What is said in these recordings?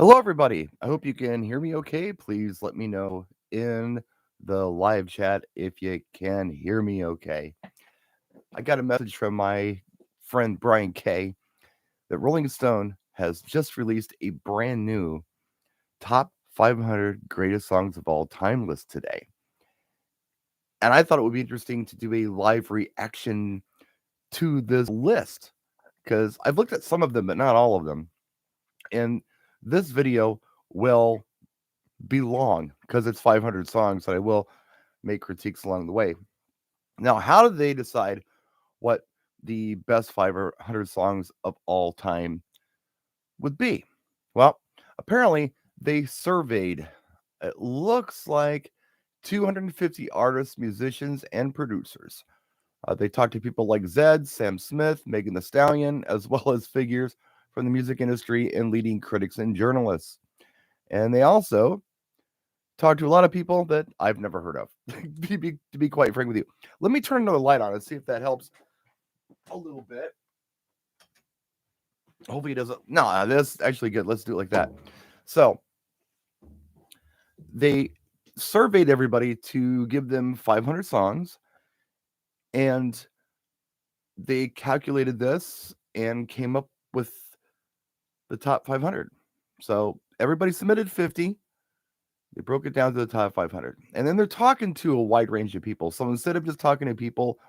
Hello, everybody. I hope you can hear me okay. Please let me know in the live chat if you can hear me okay. I got a message from my friend Brian Kay that Rolling Stone has just released a brand new top 500 greatest songs of all time list today. And I thought it would be interesting to do a live reaction to this list because I've looked at some of them, but not all of them. And this video will be long because it's 500 songs, that I will make critiques along the way. Now, how did they decide what the best 500 songs of all time would be? Well, apparently they surveyed, it looks like 250 artists, musicians, and producers. They talked to people like Zed, Sam Smith, Megan the Stallion, as well as figures from the music industry and leading critics and journalists. And they also talked to a lot of people that I've never heard of, to be quite frank with you. Let me turn another light on and see if that helps a little bit. Hopefully it doesn't. No, that's actually good. Let's do it like that. So they surveyed everybody to give them 500 songs, and they calculated this and came up with the top 500. So everybody submitted 50. They broke it down to the top 500. And then they're talking to a wide range of people. So instead of just talking to people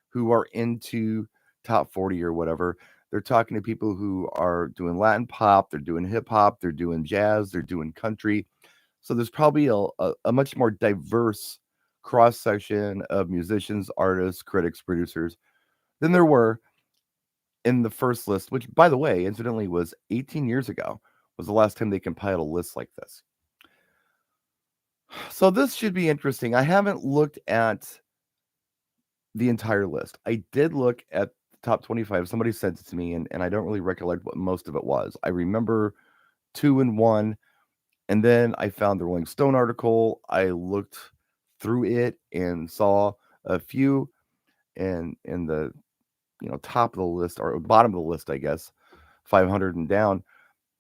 who are into top 40 or whatever, they're talking to people who are doing Latin pop, they're doing hip hop, they're doing jazz, they're doing country. So there's probably a much more diverse cross section of musicians, artists, critics, producers than there were in the first list, which, by the way, incidentally, was 18 years ago, was the last time they compiled a list like this. So this should be interesting. I haven't looked at the entire list. I did look at the top 25. Somebody sent it to me, and I don't really recollect what most of it was. I remember 2 and 1, and then I found the Rolling Stone article. I looked through it and saw a few in the top of the list, or bottom of the list, I guess, 500 and down.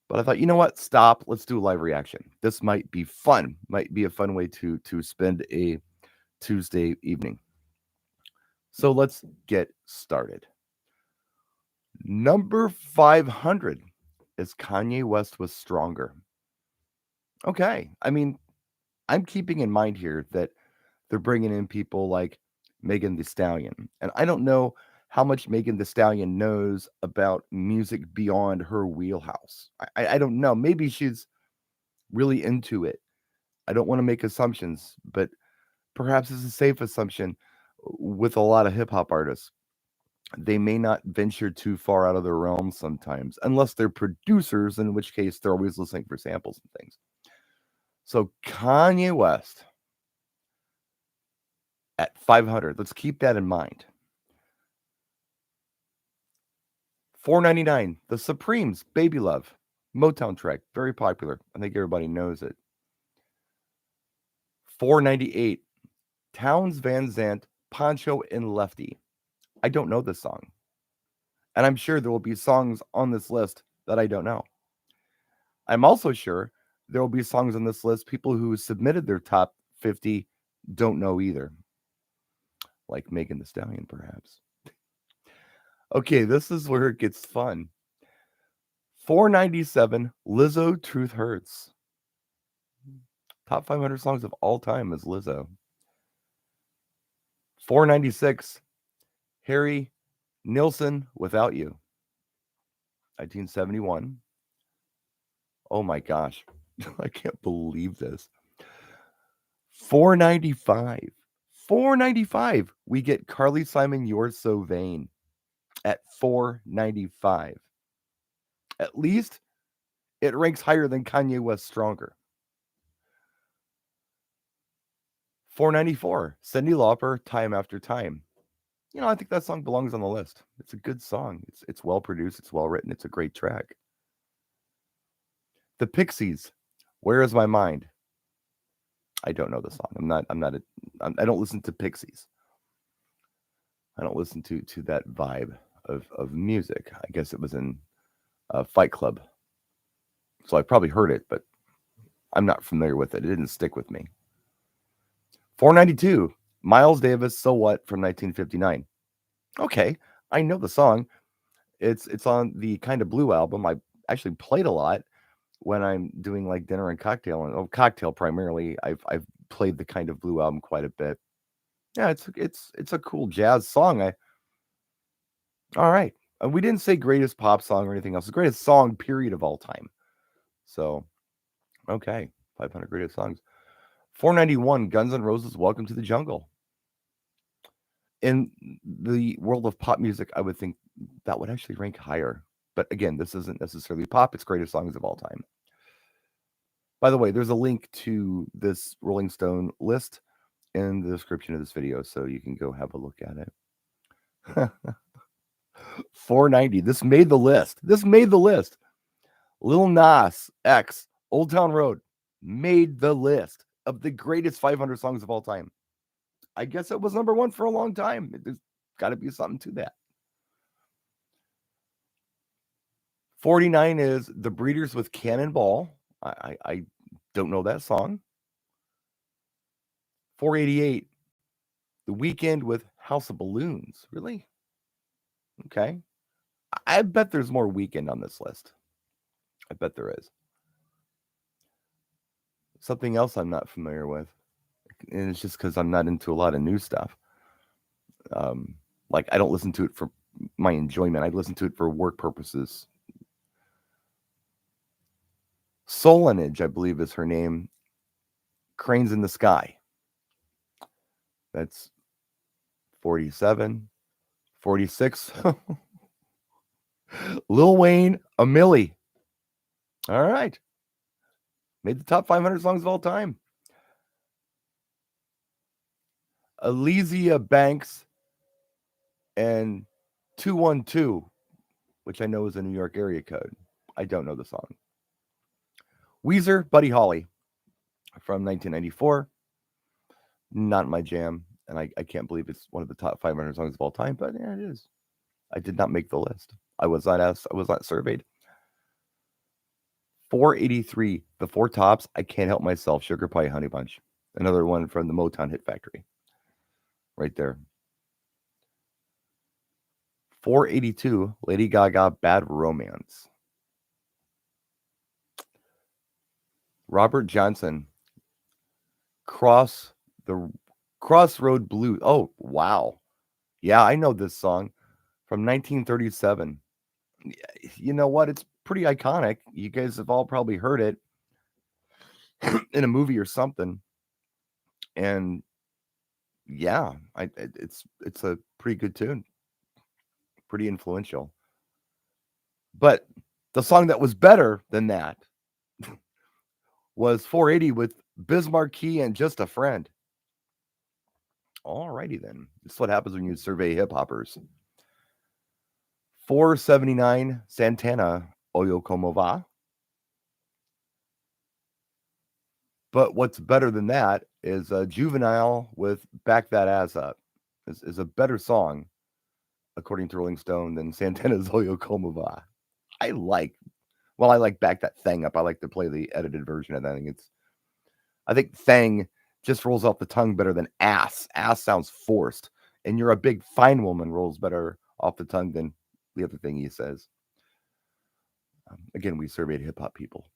But I thought, you know what? Stop. Let's do a live reaction. This might be fun. Might be a fun way to spend a Tuesday evening. So let's get started. Number 500 is Kanye West was Stronger. Okay. I mean, I'm keeping in mind here that they're bringing in people like Megan the Stallion. And I don't know how much Megan the Stallion knows about music beyond her wheelhouse. I don't know. Maybe she's really into it. I don't want to make assumptions, but perhaps it's a safe assumption with a lot of hip hop artists. They may not venture too far out of their realm sometimes, unless they're producers, in which case they're always listening for samples and things. So Kanye West at 500. Let's keep that in mind. 499, The Supremes, Baby Love, Motown track, very popular. I think everybody knows it. 498, Towns Van Zandt, Poncho and Lefty. I don't know this song. And I'm sure there will be songs on this list that I don't know. I'm also sure there will be songs on this list people who submitted their top 50 don't know either. Like Megan the Stallion, perhaps. Okay, this is where it gets fun. 497, Lizzo, Truth Hurts. Top 500 songs of all time is Lizzo. 496, Harry Nilsson, Without You. 1971. Oh my gosh. I can't believe this. 495. 495. We get Carly Simon, You're So Vain at 495. At least it ranks higher than Kanye West Stronger. 494. Cyndi Lauper, Time After Time. I think that song belongs on the list. It's a good song. It's well produced. It's well written. It's a great track. The Pixies, Where Is My Mind? I don't know the song. I don't listen to Pixies. I don't listen to that vibe of music. I guess it was in Fight Club. So I probably heard it, but I'm not familiar with it. It didn't stick with me. 492, Miles Davis, So What from 1959. Okay, I know the song. It's on the Kind of Blue album. I actually played a lot when I'm doing like dinner and cocktail, and cocktail primarily. I've played the Kind of Blue album quite a bit. Yeah, it's a cool jazz song. All right. We didn't say greatest pop song or anything else. The greatest song period of all time. So, okay, 500 greatest songs. 491, Guns N' Roses, Welcome to the Jungle. In the world of pop music, I would think that would actually rank higher. But again, this isn't necessarily pop. It's greatest songs of all time. By the way, there's a link to this Rolling Stone list in the description of this video, so you can go have a look at it. 490. This made the list. Lil Nas X, Old Town Road, made the list of the greatest 500 songs of all time. I guess it was number one for a long time. There's got to be something to that. 49 is The Breeders with Cannonball. I don't know that song. 488, The Weeknd with House of Balloons. Really? Okay. I bet there's more Weeknd on this list. I bet there is. Something else I'm not familiar with. And it's just because I'm not into a lot of new stuff. Like, I don't listen to it for my enjoyment. I listen to it for work purposes. Solange, I believe is her name. Cranes in the Sky. That's 47. 46. Lil Wayne, A Milli. All right. Made the top 500 songs of all time. Elysia Banks and 212, which I know is a New York area code. I don't know the song. Weezer, Buddy Holly from 1994. Not my jam, and I can't believe it's one of the top 500 songs of all time, but yeah, it is. I did not make the list. I was not asked. I was not surveyed. 483, The Four Tops, I Can't Help Myself, Sugar Pie Honey Bunch. Another one from the Motown Hit Factory. Right there. 482, Lady Gaga, Bad Romance. Robert Johnson, Crossroad Blues. Oh, wow. Yeah, I know this song from 1937. You know what? It's pretty iconic. You guys have all probably heard it in a movie or something. And yeah, it's a pretty good tune. Pretty influential. But the song that was better than that was 480 with Biz Markie and Just a Friend. Alrighty then. This is what happens when you survey hip hoppers. 479, Santana, Oyo Como Va. But what's better than that is Juvenile with Back That Ass Up. Is a better song, according to Rolling Stone, than Santana's Oyo Como Va. I like Back That Thing Up. I like to play the edited version of that. I think Thing just rolls off the tongue better than ass. Ass sounds forced. And You're a Big Fine Woman rolls better off the tongue than the other thing he says. Again, we surveyed hip-hop people.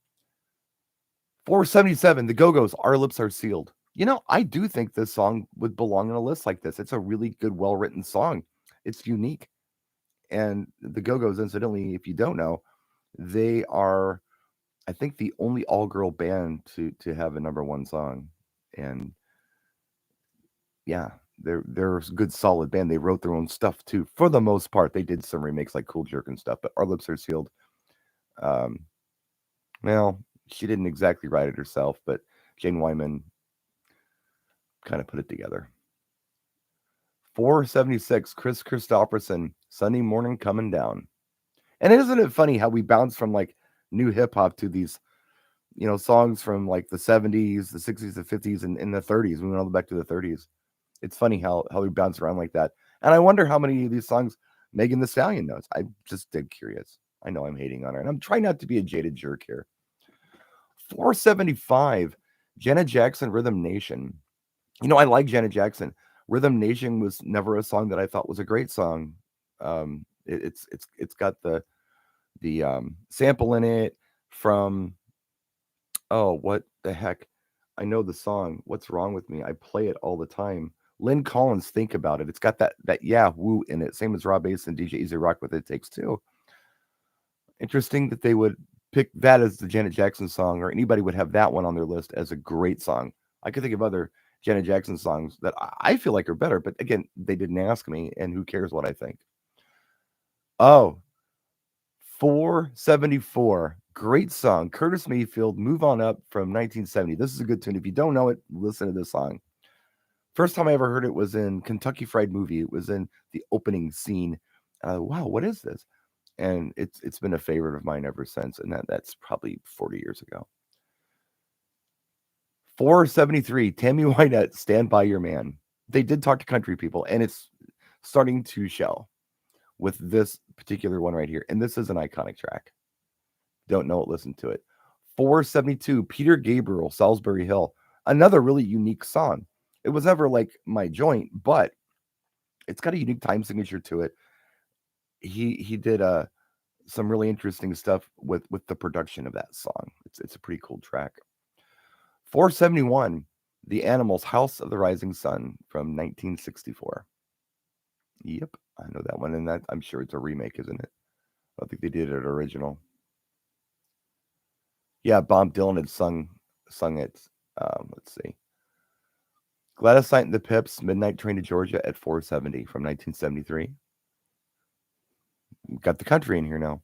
477, The Go-Go's, Our Lips Are Sealed. You know, I do think this song would belong on a list like this. It's a really good, well-written song. It's unique. And the Go-Go's, incidentally, if you don't know, they are, I think, the only all-girl band to have a number one song. And yeah, they're a good, solid band. They wrote their own stuff, too. For the most part, they did some remakes like Cool Jerk and stuff, but Our Lips Are Sealed. Well, she didn't exactly write it herself, but Jane Wyman kind of put it together. 476, Chris Christopherson, Sunday Morning Coming Down. And isn't it funny how we bounce from like new hip hop to these, songs from like the 70s, the 60s, the 50s, and in the 30s. We went all the way back to the 30s. It's funny how we bounce around like that. And I wonder how many of these songs Megan Thee Stallion knows. I'm just dead curious. I know I'm hating on her, and I'm trying not to be a jaded jerk here. 475, Janet Jackson, Rhythm Nation. I like Janet Jackson. Rhythm Nation was never a song that I thought was a great song. It's got the sample in it from, oh, what the heck? I know the song. What's wrong with me? I play it all the time. Lynn Collins, Think About It. It's got that yeah woo in it. Same as Rob Bass and DJ Easy Rock with It Takes Two. Interesting that they would pick that as the Janet Jackson song, or anybody would have that one on their list as a great song. I could think of other Janet Jackson songs that I feel like are better, but again, they didn't ask me, and who cares what I think? Oh, 474. Great song. Curtis Mayfield, Move On Up from 1970. This is a good tune. If you don't know it, listen to this song. First time I ever heard it was in Kentucky Fried Movie. It was in the opening scene. Wow, what is this? And it's been a favorite of mine ever since. And that's probably 40 years ago. 473, Tammy Wynette, Stand By Your Man. They did talk to country people, and it's starting to show with this particular one right here. And this is an iconic track. Don't know it, listen to it. 472, Peter Gabriel, Salisbury Hill. Another really unique song. It was never like my joint, but it's got a unique time signature to it. He did some really interesting stuff with the production of that song. It's a pretty cool track. 471, The Animals, House of the Rising Sun from 1964. Yep, I know that one, and that I'm sure it's a remake, isn't it? I don't think they did it original. Yeah, Bob Dylan had sung it. Let's see. Gladys Knight and the Pips, Midnight Train to Georgia at 470 from 1973. Got the country in here now.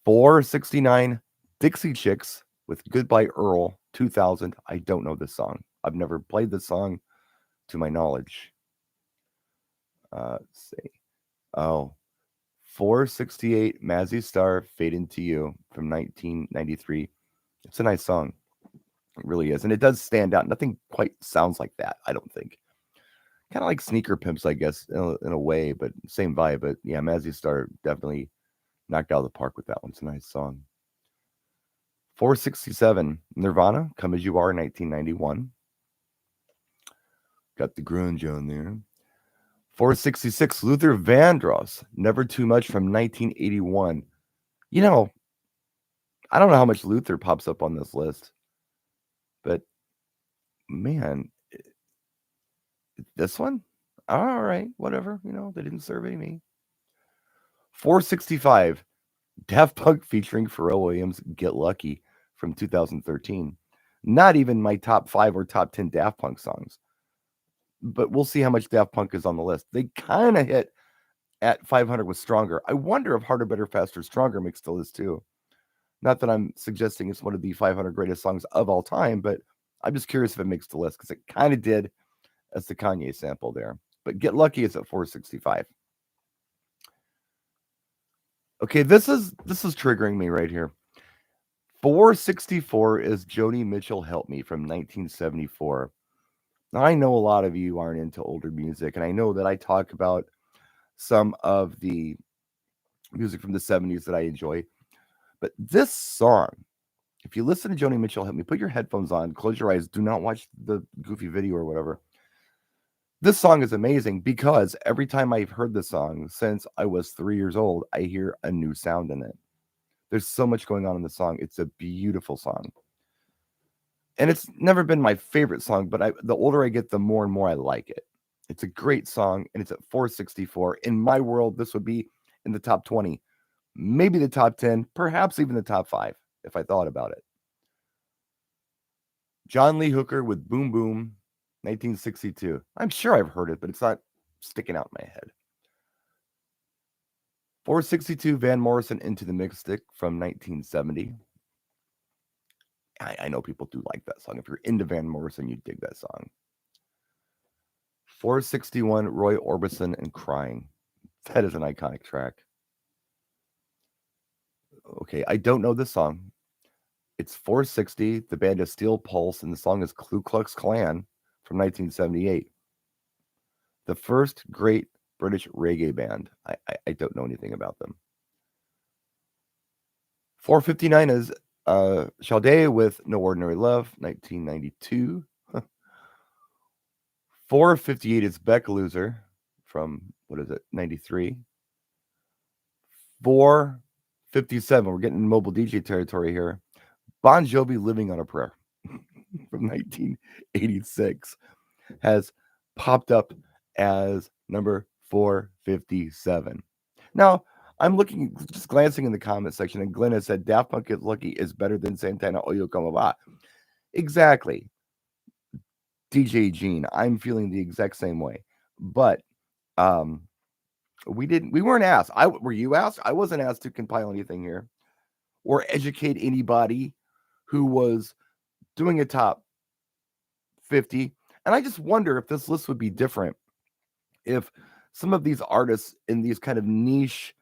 469, Dixie Chicks with Goodbye Earl, 2000. I don't know this song. I've never played this song to my knowledge. Let's see. Oh, 468, Mazzy Star, Fade Into You from 1993. It's a nice song. It really is. And it does stand out. Nothing quite sounds like that, I don't think. Kind of like Sneaker Pimps, I guess, in a way, but same vibe. But yeah, Mazzy Star definitely knocked out of the park with that one. It's a nice song. 467, Nirvana, Come As You Are, 1991. Got the grunge on there. 466, Luther Vandross, Never Too Much from 1981. I don't know how much Luther pops up on this list, but man, this one? All right, whatever. They didn't survey me. 465, Daft Punk featuring Pharrell Williams, Get Lucky from 2013. Not even my top 5 or top 10 Daft Punk songs. But we'll see how much Daft Punk is on the list. They kind of hit at 500 with Stronger. I wonder if Harder, Better, Faster, Stronger makes the list too. Not that I'm suggesting it's one of the 500 greatest songs of all time, but I'm just curious if it makes the list because it kind of did as the Kanye sample there. But Get Lucky is at 465. Okay, this is triggering me right here. 464 is Joni Mitchell, Help Me from 1974. Now, I know a lot of you aren't into older music, and I know that I talk about some of the music from the 70s that I enjoy. But this song, if you listen to Joni Mitchell, Help Me, put your headphones on, close your eyes, do not watch the goofy video or whatever. This song is amazing because every time I've heard the song since I was 3 years old, I hear a new sound in it. There's so much going on in the song. It's a beautiful song. And it's never been my favorite song, but the older I get, the more and more I like it. It's a great song, and it's at 464. In my world, this would be in the top 20, maybe the top 10, perhaps even the top 5, if I thought about it. John Lee Hooker with Boom Boom, 1962. I'm sure I've heard it, but it's not sticking out in my head. 462, Van Morrison, Into the Mystic from 1970. I know people do like that song. If you're into Van Morrison, you dig that song. 461, Roy Orbison and Crying. That is an iconic track. Okay, I don't know this song. It's 460. The band is Steel Pulse, and the song is Ku Klux Klan from 1978. The first great British reggae band. I don't know anything about them. 459 is Sade with No Ordinary Love, 1992. 458 is Beck Loser from, 93. 457, we're getting mobile DJ territory here. Bon Jovi, Living on a Prayer from 1986 has popped up as number 457. Now, I'm just glancing in the comment section, and Glen has said Daft Punk Get Lucky is better than Santana Oyo Como Va. Exactly. DJ Gene, I'm feeling the exact same way. But we weren't asked. Were you asked? I wasn't asked to compile anything here or educate anybody who was doing a top 50. And I just wonder if this list would be different if some of these artists in these kind of niche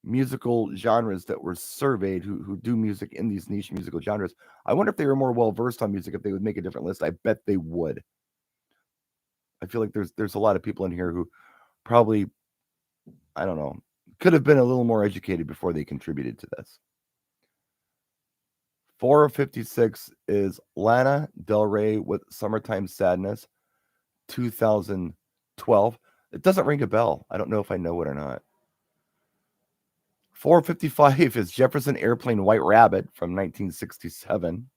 musical genres that were surveyed who do music in these niche musical genres, I wonder if they were more well versed on music, if they would make a different list. I bet they would. I feel like there's a lot of people in here who probably, I don't know, could have been a little more educated before they contributed to this. 456 is Lana Del Rey with Summertime Sadness, 2012. It doesn't ring a bell. I don't know if I know it or not. 455 is Jefferson Airplane White Rabbit from 1967.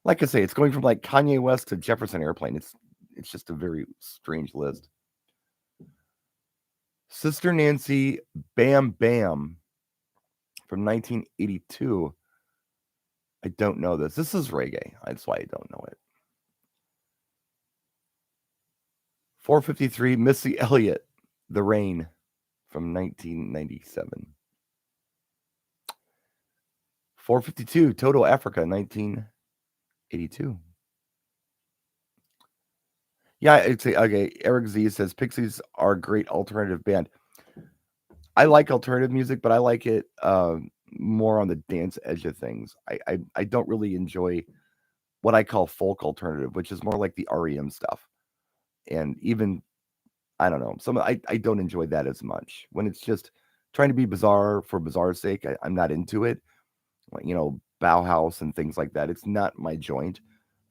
Like I say, it's going from like Kanye West to Jefferson Airplane. It's just a very strange list. Sister Nancy, Bam Bam from 1982. I don't know this. This is reggae. That's why I don't know it. 453, Missy Elliott, The Rain from 1997. 452, Total Africa, 1982. Yeah, it's okay. Eric Z says Pixies are a great alternative band. I like alternative music, but I like it more on the dance edge of things. I don't really enjoy what I call folk alternative, which is more like the REM stuff. And even, I don't know, I don't enjoy that as much. When it's just trying to be bizarre for bizarre's sake, I'm not into it. Like, Bauhaus and things like that. It's not my joint.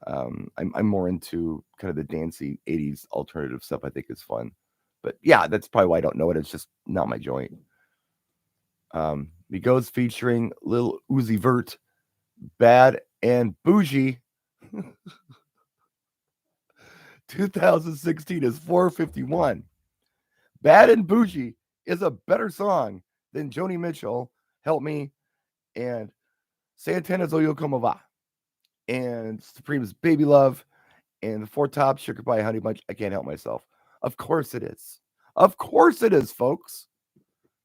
I'm more into kind of the dancey 80s alternative stuff. I think is fun. But yeah, that's probably why I don't know it. It's just not my joint. Migos featuring Lil Uzi Vert, Bad and Bougie. 2016 is 451. Bad and Bougie is a better song than Joni Mitchell, Help Me, and Santana's Oyo Como Va, and Supreme's Baby Love, and the Four Tops, Sugar Pie Honey Bunch. I can't help myself. Of course it is. Of course it is, folks.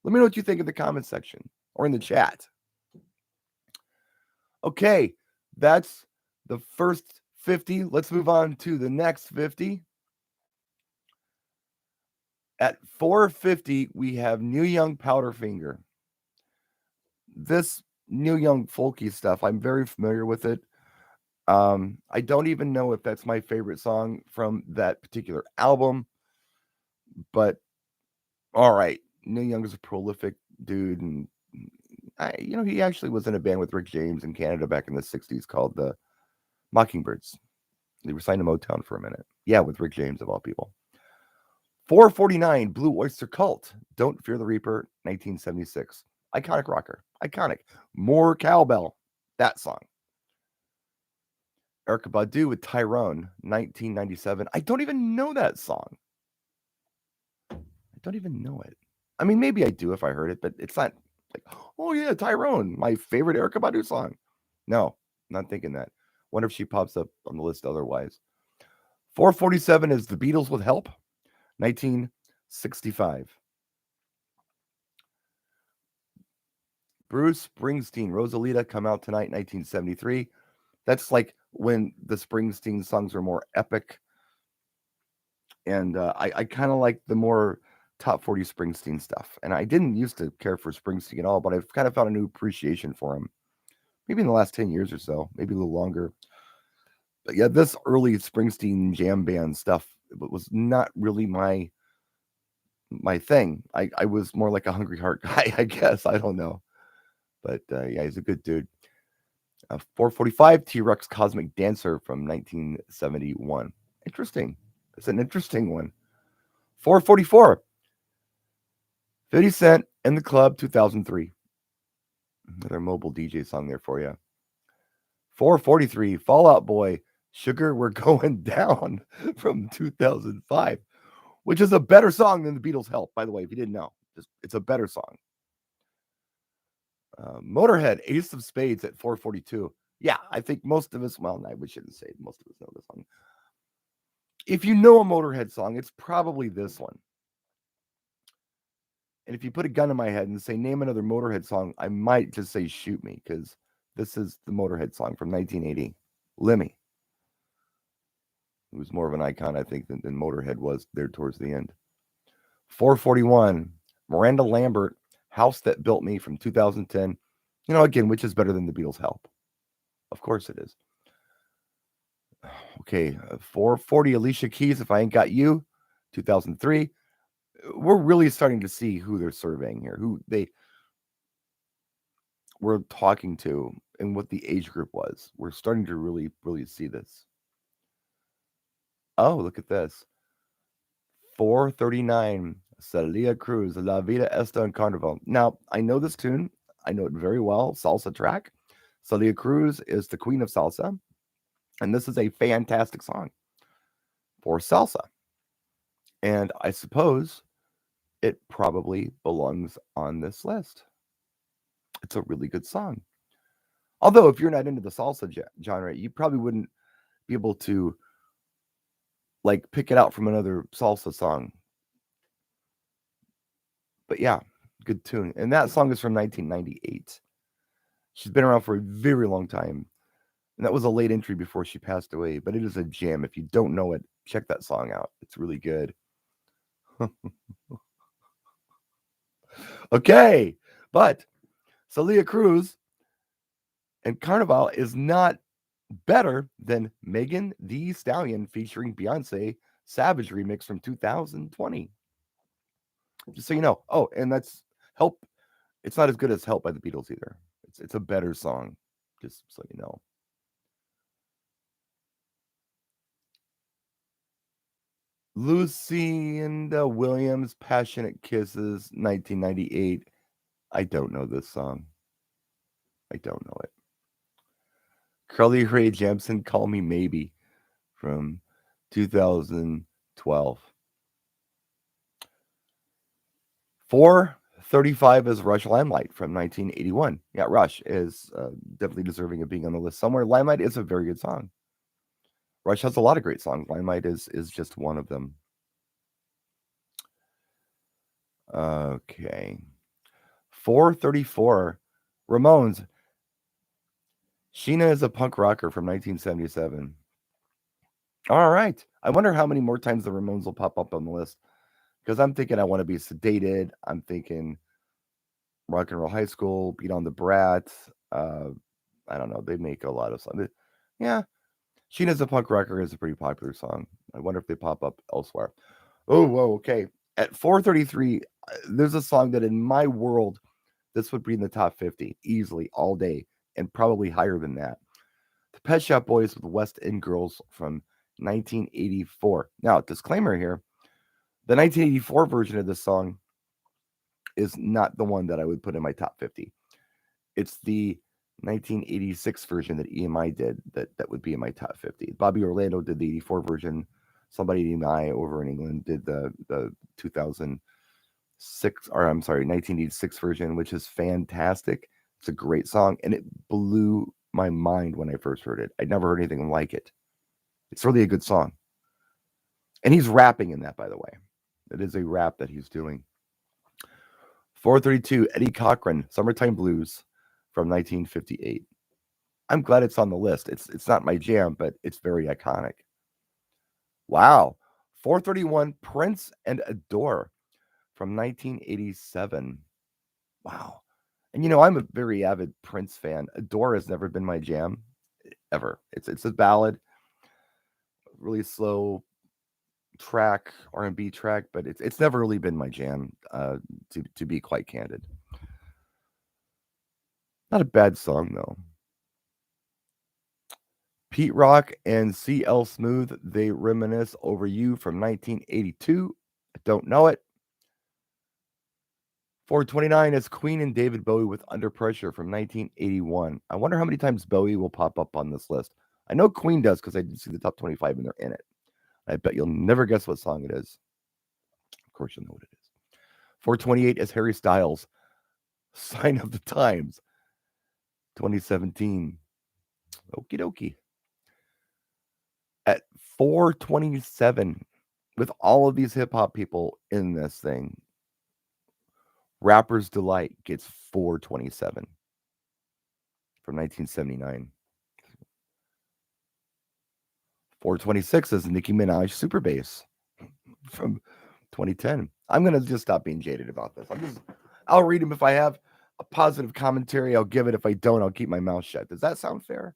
Let me know what you think in the comment section or in the chat. Okay, that's the first 50. Let's move on to the next 50. At 450, we have Neil Young, Powderfinger. This Neil Young folky stuff, I'm very familiar with it. I don't even know if that's my favorite song from that particular album, but all right. Neil Young is a prolific dude, and he actually was in a band with Rick James in Canada back in the 60s called the Mockingbirds. They were signed to Motown for a minute. Yeah, with Rick James, of all people. 449, Blue Oyster Cult, Don't Fear the Reaper, 1976. Iconic rocker. Iconic. More Cowbell. That song. Erykah Badu with Tyrone, 1997. I don't even know that song. I don't even know it. I mean, maybe I do if I heard it, but it's not like, oh yeah, Tyrone, my favorite Erykah Badu song. No, not thinking that. Wonder if she pops up on the list otherwise. 447 is The Beatles with Help, 1965. Bruce Springsteen, Rosalita, Come Out Tonight, 1973. That's like when the Springsteen songs are more epic. And I kind of like the more top 40 Springsteen stuff. And I didn't used to care for Springsteen at all, but I've kind of found a new appreciation for him. Maybe in the last 10 years or so, maybe a little longer. But yeah, this early Springsteen jam band stuff was not really my thing. I was more like a Hungry Heart guy, I guess. I don't know. But yeah, he's a good dude. 445, T-Rex Cosmic Dancer from 1971. Interesting. It's an interesting one. 444, 50 Cent in the Club, 2003. Another mobile DJ song there for you. 443, Fall Out Boy, Sugar We're Going Down from 2005, which is a better song than the Beatles' Help, by the way, if you didn't know. It's a better song. Motorhead, Ace of Spades at 442. Yeah, I think most of us, well, we shouldn't say most of us know this song. If you know a Motorhead song, it's probably this one. And if you put a gun in my head and say, name another Motorhead song, I might just say, shoot me, because this is the Motorhead song from 1980, Lemmy. It was more of an icon, I think, than Motorhead was there towards the end. 441, Miranda Lambert, House That Built Me from 2010. You know, again, which is better than the Beatles' Help? Of course it is. Okay, 440, Alicia Keys, If I Ain't Got You, 2003. We're really starting to see who they're surveying here, who they were talking to, and what the age group was. We're starting to really, really see this. Oh, look at this. 439, Celia Cruz, La Vida Esta en Carnival. Now, I know this tune. I know it very well. Salsa track. Celia Cruz is the queen of salsa. And this is a fantastic song for salsa. And I suppose it probably belongs on this list. It's a really good song. Although, if you're not into the salsa genre, you probably wouldn't be able to pick it out from another salsa song. But yeah, good tune. And that song is from 1998. She's been around for a very long time. And that was a late entry before she passed away. But it is a jam. If you don't know it, check that song out. It's really good. Okay. But Celia Cruz and Carnival is not better than Megan Thee Stallion featuring Beyonce Savage remix from 2020. Just so you know. Oh, and that's Help. It's not as good as Help by the Beatles either. It's a better song, just so you know. Lucinda Williams, Passionate Kisses, 1998. I don't know this song. I don't know it. Carly Rae Jepsen, Call Me Maybe from 2012. 435 is Rush Limelight from 1981. Yeah, Rush is definitely deserving of being on the list somewhere. Limelight is a very good song. Rush has a lot of great songs. Limelight is just one of them. Okay. 434, Ramones. Sheena is a Punk Rocker from 1977. All right. I wonder how many more times the Ramones will pop up on the list. Because I'm thinking I Want to Be Sedated. I'm thinking Rock and Roll High School, Beat on the Brat. I don't know. They make a lot of songs. Yeah. Sheena's a Punk Rocker is a pretty popular song. I wonder if they pop up elsewhere. Oh, whoa, okay. At 433, there's a song that in my world, this would be in the top 50 easily all day and probably higher than that. The Pet Shop Boys with West End Girls from 1984. Now, disclaimer here, the 1984 version of this song is not the one that I would put in my top 50. It's the 1986 version that EMI did that would be in my top 50. Bobby Orlando did the 84 version. Somebody at EMI over in England did the 1986 version, which is fantastic. It's a great song, and it blew my mind when I first heard it. I'd never heard anything like it. It's really a good song. And he's rapping in that, by the way. It is a rap that he's doing. 432, Eddie Cochran, Summertime Blues from 1958. I'm glad it's on the list. It's not my jam, but it's very iconic. Wow. 431, Prince and Adore from 1987. Wow. And I'm a very avid Prince fan. Adore has never been my jam, ever. It's a ballad, really slow track, R&B track, but it's never really been my jam, to be quite candid. Not a bad song, though. Pete Rock and CL Smooth, They Reminisce Over You from 1982. I don't know it. 429 is Queen and David Bowie with Under Pressure from 1981. I wonder how many times Bowie will pop up on this list. I know Queen does because I did see the top 25 and they're in it. I bet you'll never guess what song it is. Of course, you'll know what it is. 428 is Harry Styles, Sign of the Times, 2017. Okie dokie. At 427, with all of these hip hop people in this thing, Rapper's Delight gets 427 from 1979. 426 is Nicki Minaj Super Bass from 2010. I'm going to just stop being jaded about this. I'll read them if I have a positive commentary. I'll give it. If I don't, I'll keep my mouth shut. Does that sound fair?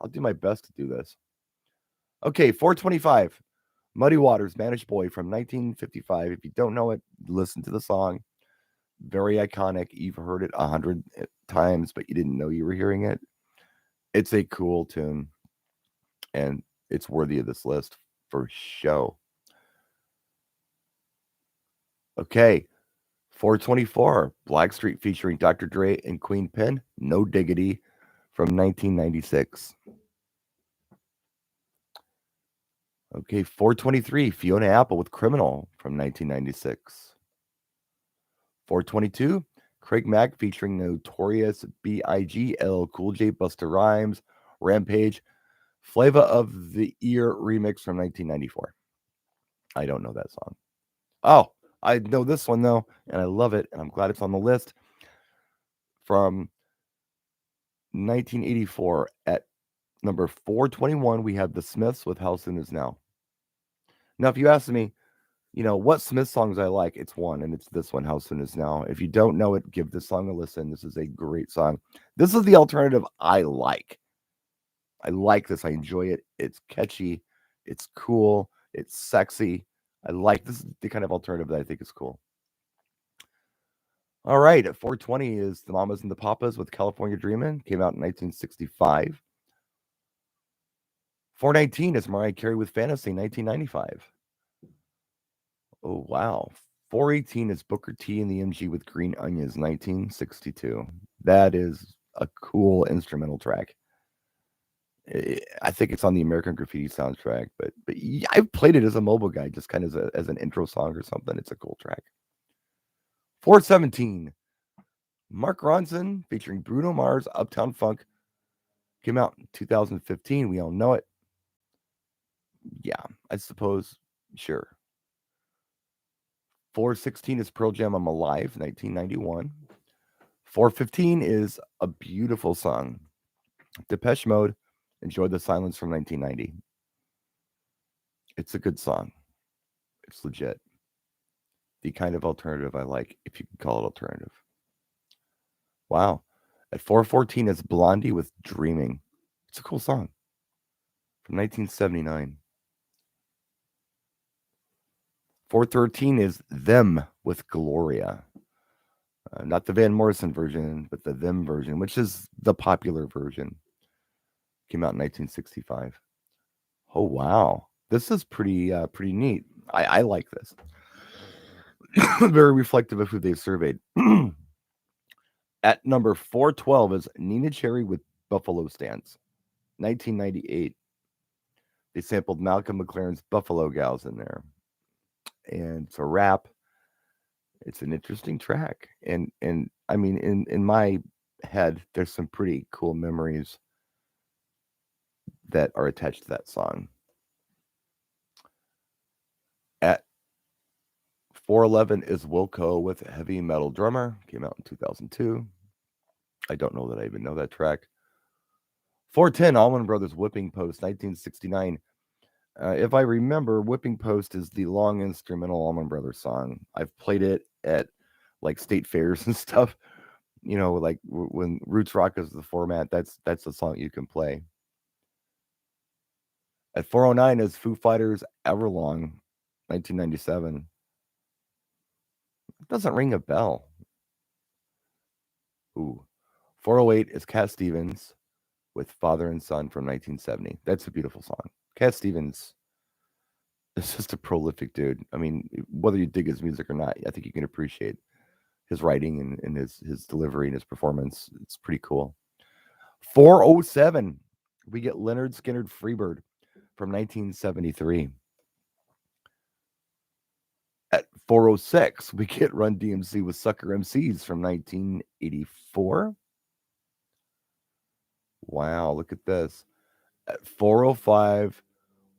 I'll do my best to do this. Okay, 425. Muddy Waters, Spanish Boy from 1955. If you don't know it, listen to the song. Very iconic. You've heard it 100 times, but you didn't know you were hearing it. It's a cool tune, and it's worthy of this list for show. Okay, 424. Blackstreet featuring Dr. Dre and Queen Pen, No Diggity from 1996. Okay, 423. Fiona Apple with Criminal from 1996. 422. Craig Mack featuring Notorious B.I.G., LL Cool J, Busta Rhymes, Rampage, Flava of the Year remix from 1994. I don't know that song. Oh, I know this one though, and I love it, and I'm glad it's on the list. From 1984 at number 421, we have The Smiths with How Soon Is Now. Now, if you ask me, what Smith songs I like, it's one, and it's this one, How Soon Is Now. If you don't know it, give this song a listen. This is a great song. This is the alternative I like. I like this. I enjoy it. It's catchy. It's cool. It's sexy. I like this. Is the kind of alternative that I think is cool. All right. At 420 is The Mamas and the Papas with California Dreamin'. Came out in 1965. 419 is Mariah Carey with Fantasy, 1995. Oh, wow. 418 is Booker T and the MG with Green Onions, 1962. That is a cool instrumental track. I think it's on the American Graffiti soundtrack, but I've played it as a mobile guy, just kind of as an intro song or something. It's a cool track. 417, Mark Ronson featuring Bruno Mars, Uptown Funk. Came out in 2015. We all know it. Yeah, I suppose. Sure. 416 is Pearl Jam, I'm Alive, 1991. 415 is a beautiful song. Depeche Mode, Enjoy the Silence from 1990. It's a good song. It's legit. The kind of alternative I like, if you can call it alternative. Wow. At 414 is Blondie with Dreaming. It's a cool song. From 1979. 413 is Them with Gloria. Not the Van Morrison version, but the Them version, which is the popular version. Came out in 1965. Oh, wow. This is pretty neat. I like this. Very reflective of who they've surveyed. At number 412 is Nina Cherry with Buffalo Stance, 1998. They sampled Malcolm McLaren's Buffalo Gals in there. And it's a rap. It's an interesting track. And I mean, in my head, there's some pretty cool memories that are attached to that song. At 411 is Wilco with Heavy Metal Drummer. Came out in 2002. I don't know that I even know that track. 410, Allman Brothers Whipping Post, 1969. If I remember, Whipping Post is the long instrumental Allman Brothers song. I've played it at like state fairs and stuff. Like when Roots Rock is the format, that's the song you can play. At 409 is Foo Fighters Everlong, 1997. It doesn't ring a bell. Ooh. 408 is Cat Stevens, with Father and Son from 1970. That's a beautiful song. Cat Stevens is just a prolific dude. I mean, whether you dig his music or not, I think you can appreciate his writing and his delivery and his performance. It's pretty cool. 407, we get Leonard Skynyrd Freebird from 1973. At 406, we get Run DMC with Sucker MCs from 1984. Wow, look at this. At 405,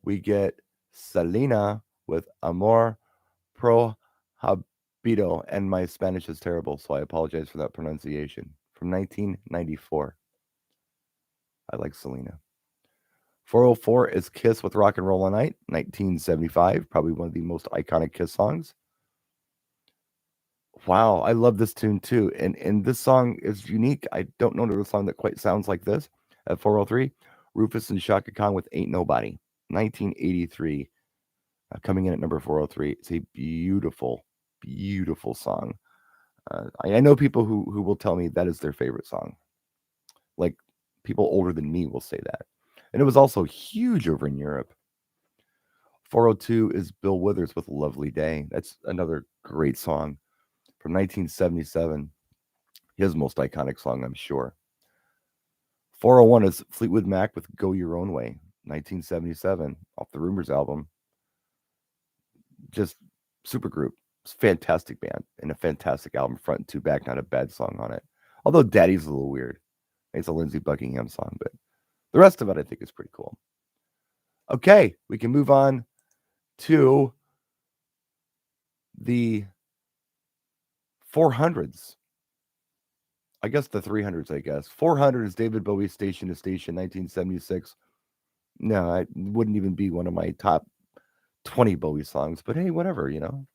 we get Selena with Amor Prohibido. And my Spanish is terrible, so I apologize for that pronunciation. From 1994. I like Selena. 404 is Kiss with Rock and Roll All Night, 1975. Probably one of the most iconic Kiss songs. Wow, I love this tune too. And this song is unique. I don't know another song that quite sounds like this. At 403, Rufus and Shaka Khan with Ain't Nobody, 1983. Coming in at number 403. It's a beautiful, beautiful song. I know people who will tell me that is their favorite song. Like people older than me will say that. And it was also huge over in Europe. 402 is Bill Withers with Lovely Day. That's another great song from 1977. His most iconic song, I'm sure. 401 is Fleetwood Mac with Go Your Own Way, 1977, off the Rumors album. Just super group. It's a fantastic band and a fantastic album, front and two back, not a bad song on it. Although Daddy's a little weird. It's a Lindsey Buckingham song, but the rest of it I think is pretty cool. Okay, we can move on to the 400s. I guess the 300s, I guess. 400 is David Bowie, Station to Station, 1976. No, it wouldn't even be one of my top 20 Bowie songs, but hey, whatever, you know.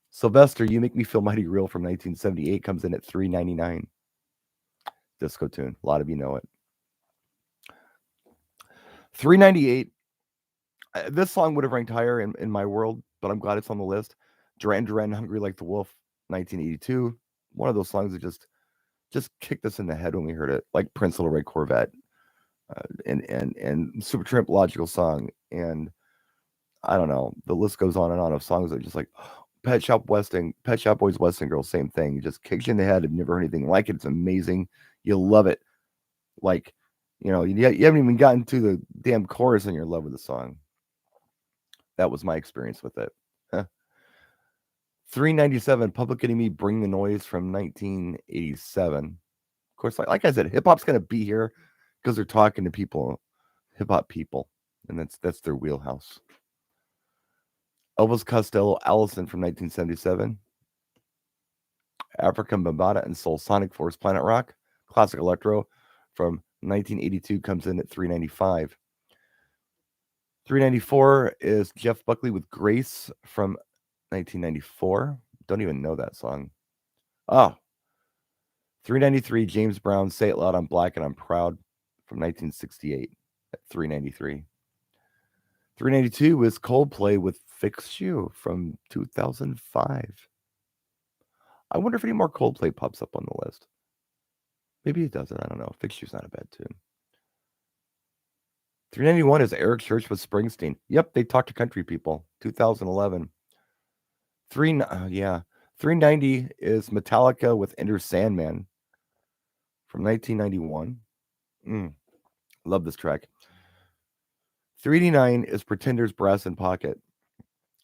Sylvester, You Make Me Feel Mighty Real from 1978 comes in at 399. Disco tune. A lot of you know it. 398. This song would have ranked higher in my world, but I'm glad it's on the list. Duran Duran, Hungry Like the Wolf, 1982. One of those songs that just kicked us in the head when we heard it, like Prince Little Red Corvette, and Supertramp Logical Song, and I don't know, the list goes on and on of songs that are just like Pet Shop Boys, Western Girls, same thing. It just kicks you in the head. I've never heard anything like it. It's amazing. You'll love it. Like, you know, you haven't even gotten to the damn chorus and you're in love with the song. That was my experience with it. 397, Public Enemy, Bring the Noise from 1987. Of course, like I said, hip hop's gonna be here because they're talking to people, hip hop people, and that's their wheelhouse. Elvis Costello, Allison from 1977. African Bambaataa and Soul Sonic Force, Planet Rock. Classic Electro from 1982 comes in at 395. 394 is Jeff Buckley with Grace from 1994. Don't even know that song. Oh. 393, James Brown, Say It Loud, I'm Black and I'm Proud from 1968 at 393. 392 is Coldplay with Fix You from 2005. I wonder if any more Coldplay pops up on the list. Maybe it doesn't. I don't know. Fix You's not a bad tune. 391 is Eric Church with Springsteen. Yep, they talk to country people. 2011. 390 is Metallica with Enter Sandman from 1991. Love this track. 389 is Pretenders, Brass in Pocket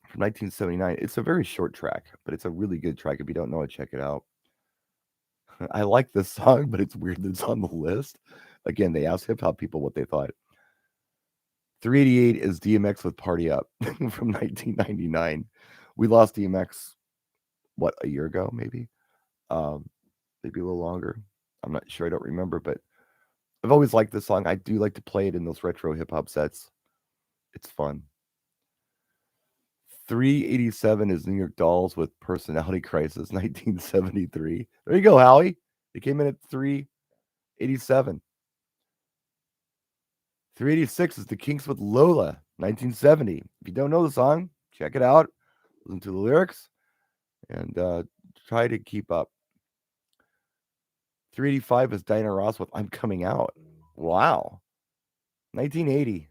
from 1979. It's a very short track, but it's a really good track. If you don't know it, check it out. I like this song, but it's weird that it's on the list. Again, they asked hip hop people what they thought. 388 is DMX with Party Up from 1999. We lost DMX, what, a year ago, maybe? Maybe a little longer. I'm not sure. I don't remember, but I've always liked this song. I do like to play it in those retro hip hop sets. It's fun. 387 is New York Dolls with Personality Crisis, 1973. There you go, Howie. It came in at 387. 386 is The Kinks with Lola, 1970. If you don't know the song, check it out. Listen to the lyrics and try to keep up. 385 is Diana Ross with I'm Coming Out. Wow. 1980.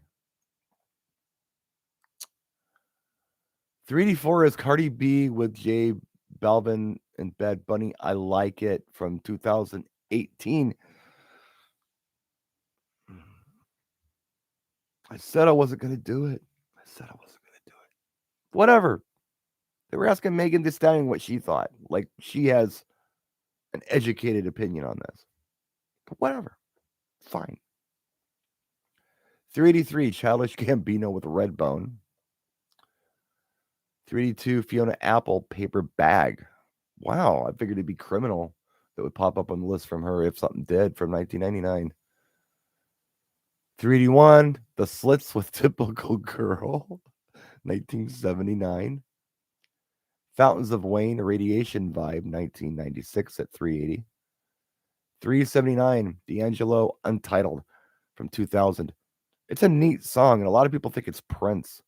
384 is Cardi B with J Balvin and Bad Bunny. I Like It from 2018. I said I wasn't going to do it. Whatever. They were asking Megan Thee Stallion what she thought. Like she has an educated opinion on this. But whatever. Fine. 383, Childish Gambino with Redbone. 382, Fiona Apple, Paper Bag. Wow, I figured it'd be Criminal that would pop up on the list from her if something did from 1999. 381, The Slits with Typical Girl, 1979. Fountains of Wayne, Radiation Vibe, 1996 at 380. 379, D'Angelo, Untitled from 2000. It's a neat song, and a lot of people think it's Prince.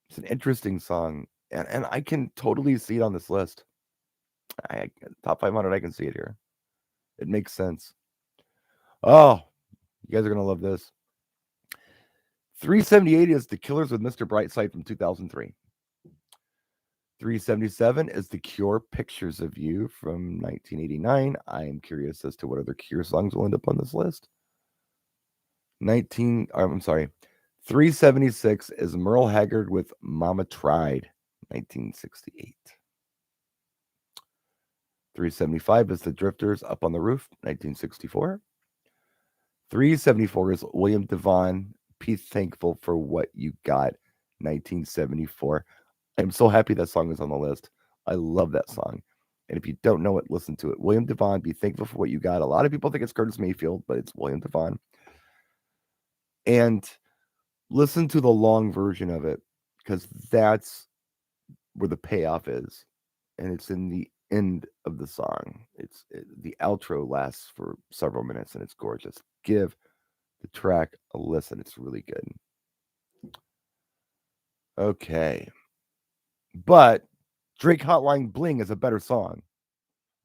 It's an interesting song, and I can totally see it on this list. Top 500, I can see it here. It makes sense. Oh, you guys are going to love this. 378 is The Killers with Mr. Brightside from 2003. 377 is The Cure, Pictures of You from 1989. I am curious as to what other Cure songs will end up on this list. 376 is Merle Haggard with Mama Tried, 1968. 375 is The Drifters, Up on the Roof, 1964. 374 is William Devon, Be Thankful for What You Got, 1974. I'm so happy that song is on the list. I love that song. And if you don't know it, listen to it. William Devon, Be Thankful for What You Got. A lot of people think it's Curtis Mayfield, but it's William Devon. And listen to the long version of it, because that's where the payoff is. And it's in the end of the song. The outro lasts for several minutes, and it's gorgeous. Give the track a listen. It's really good. Okay. But Drake Hotline Bling is a better song,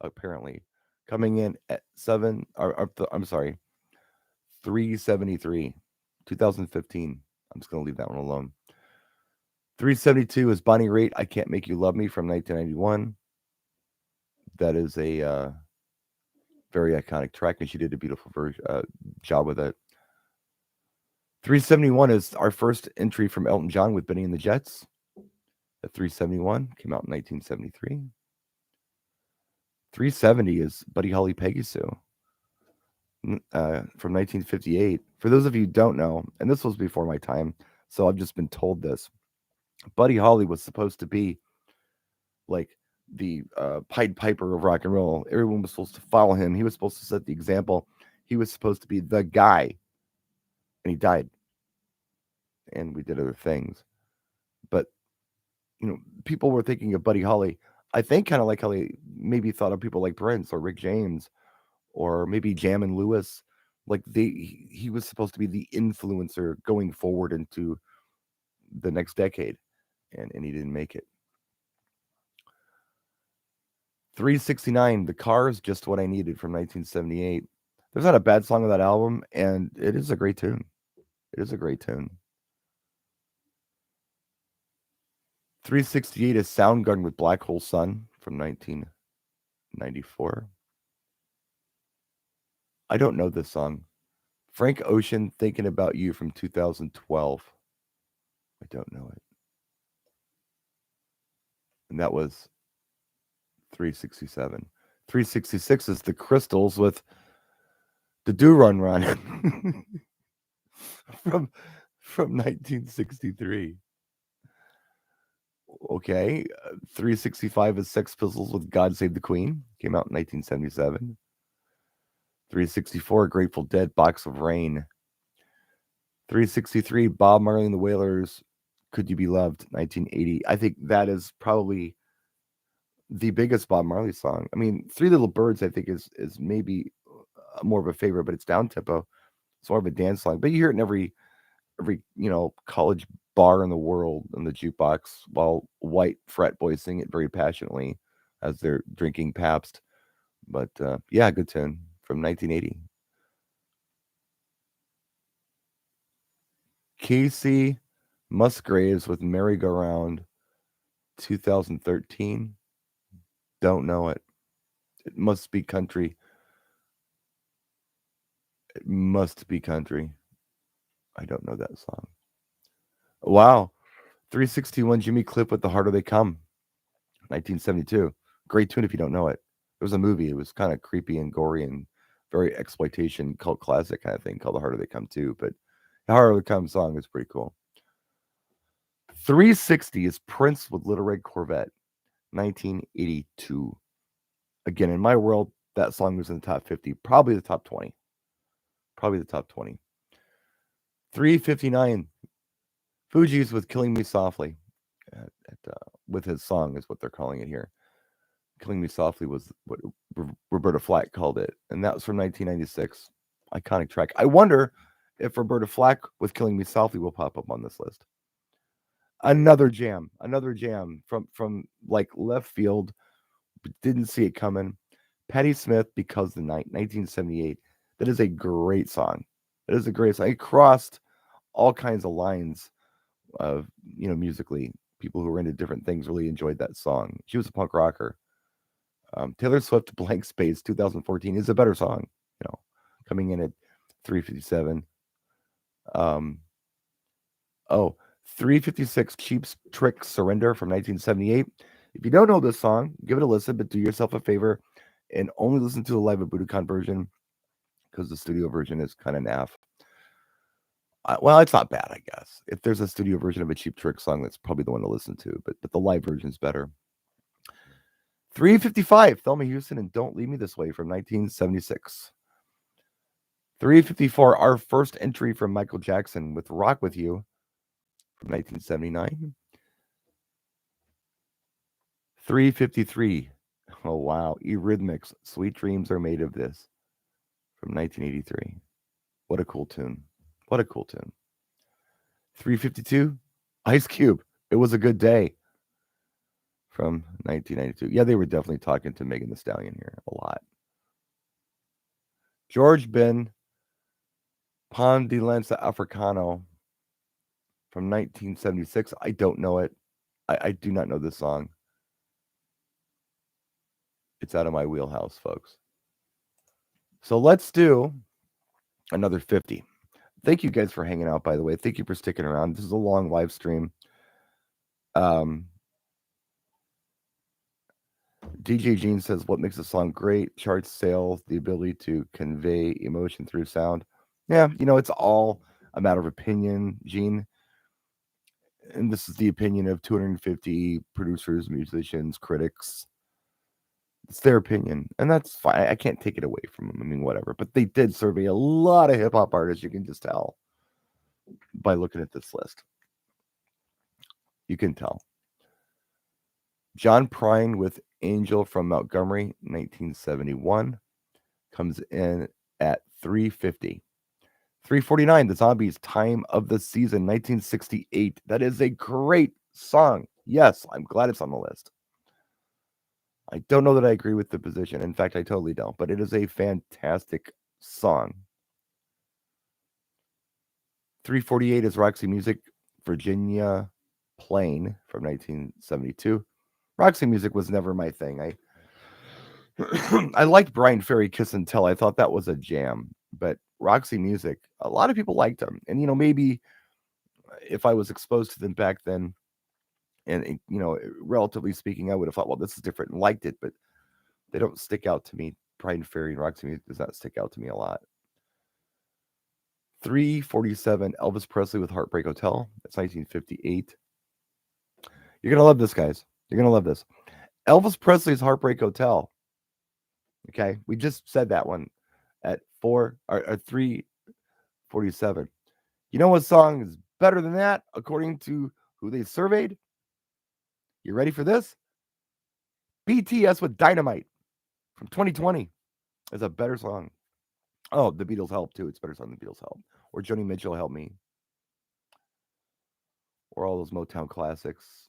apparently. Coming in at 373, 2015. I'm just going to leave that one alone. 372 is Bonnie Raitt, I Can't Make You Love Me from 1991. That is a very iconic track, and she did a beautiful job with it. 371 is our first entry from Elton John with Benny and the Jets. At 371, came out in 1973. 370 is Buddy Holly Peggy Sue from 1958. For those of you who don't know, and this was before my time, so I've just been told this, Buddy Holly was supposed to be like the Pied Piper of rock and roll. Everyone was supposed to follow him. He was supposed to set the example. He was supposed to be the guy, and he died. And we did other things. But people were thinking of Buddy Holly, I think, kind of like how they maybe thought of people like Prince or Rick James or maybe Jam and Lewis. Like he was supposed to be the influencer going forward into the next decade, and he didn't make it. 369, The Cars, Just What I Needed from 1978. There's not a bad song on that album, and it is a great tune. 368 is Soundgarden with Black Hole Sun from 1994. I don't know this song. Frank Ocean, Thinking About You from 2012. I don't know it. And that was 367. 366 is The Crystals with The Do Run Run from 1963. Okay. 365 is Sex Pistols with God Save the Queen. Came out in 1977. 364, Grateful Dead, Box of Rain. 363, Bob Marley and the Wailers, Could You Be Loved, 1980. I think that is probably the biggest Bob Marley song. I mean, Three Little Birds, I think, is maybe more of a favorite, but it's down tempo. It's more of a dance song. But you hear it in every college bar in the world in the jukebox, while white frat boys sing it very passionately as they're drinking Pabst. But yeah, good tune from 1980. Casey Musgraves with Merry-Go-Round, 2013. Don't know it. It must be country. It must be country. I don't know that song. Wow. 361 Jimmy Cliff with The Harder They Come, 1972. Great tune if you don't know it. It was a movie. It was kind of creepy and gory and very exploitation cult classic kind of thing called The Harder They Come too. But The Harder They Come song is pretty cool. 360 is Prince with Little Red Corvette, 1982. Again, in my world, that song was in the top 50, probably the top 20. Probably the top 20. 359, Fugees with Killing Me Softly. With his song is what they're calling it here. Killing Me Softly was what Roberta Flack called it, and that was from 1996. Iconic track. I wonder if Roberta Flack with Killing Me Softly will pop up on this list. Another jam from like left field. Didn't see it coming. Patti Smith, Because the Night, 1978. That is a great song. It is a great song. It crossed all kinds of lines of, musically. People who were into different things really enjoyed that song. She was a punk rocker. Taylor Swift, Blank Space, 2014 is a better song, coming in at 357. 356, Cheap Trick, Surrender from 1978. If you don't know this song, give it a listen, but do yourself a favor and only listen to the live at Budokan version because the studio version is kind of naff. Well, it's not bad, I guess. If there's a studio version of a Cheap Trick song, that's probably the one to listen to, but the live version is better. 355, Thelma Houston and Don't Leave Me This Way from 1976. 354, our first entry from Michael Jackson with Rock With You from 1979. 353, oh wow, Eurythmics, Sweet Dreams Are Made of This from 1983. What a cool tune. 352, Ice Cube, It Was a Good Day from 1992. Yeah, they were definitely talking to Megan Thee Stallion here a lot. George Ben, Pan di Lanza Africano from 1976. I don't know it. I do not know this song. It's out of my wheelhouse, folks. So let's do another 50. Thank you guys for hanging out, by the way. Thank you for sticking around. This is a long live stream. DJ Gene says, what makes a song great? Charts, sales, the ability to convey emotion through sound. Yeah, it's all a matter of opinion, Gene. And this is the opinion of 250 producers, musicians, critics. It's their opinion, and that's fine. I can't take it away from them. I mean, whatever. But they did survey a lot of hip-hop artists. You can just tell by looking at this list. You can tell. John Prine with Angel from Montgomery, 1971, comes in at 350. 349, The Zombies, Time of the Season, 1968. That is a great song. Yes, I'm glad it's on the list. I don't know that I agree with the position. In fact, I totally don't. But it is a fantastic song. 348 is Roxy Music, Virginia Plain from 1972. Roxy Music was never my thing. I liked Brian Ferry, Kiss and Tell. I thought that was a jam. But Roxy Music, a lot of people liked them. And, maybe if I was exposed to them back then, and, relatively speaking, I would have thought, well, this is different and liked it, but they don't stick out to me. Brian Ferry and Roxy Music does not stick out to me a lot. 347, Elvis Presley with Heartbreak Hotel. That's 1958. You're going to love this, guys. You're going to love this. Elvis Presley's Heartbreak Hotel. Okay, we just said that one at 347. You know what song is better than that, according to who they surveyed? You ready for this? BTS with Dynamite from 2020 is a better song. Oh, the Beatles Help too. It's a better song than the Beatles Help. Or Joni Mitchell, Help Me. Or all those Motown classics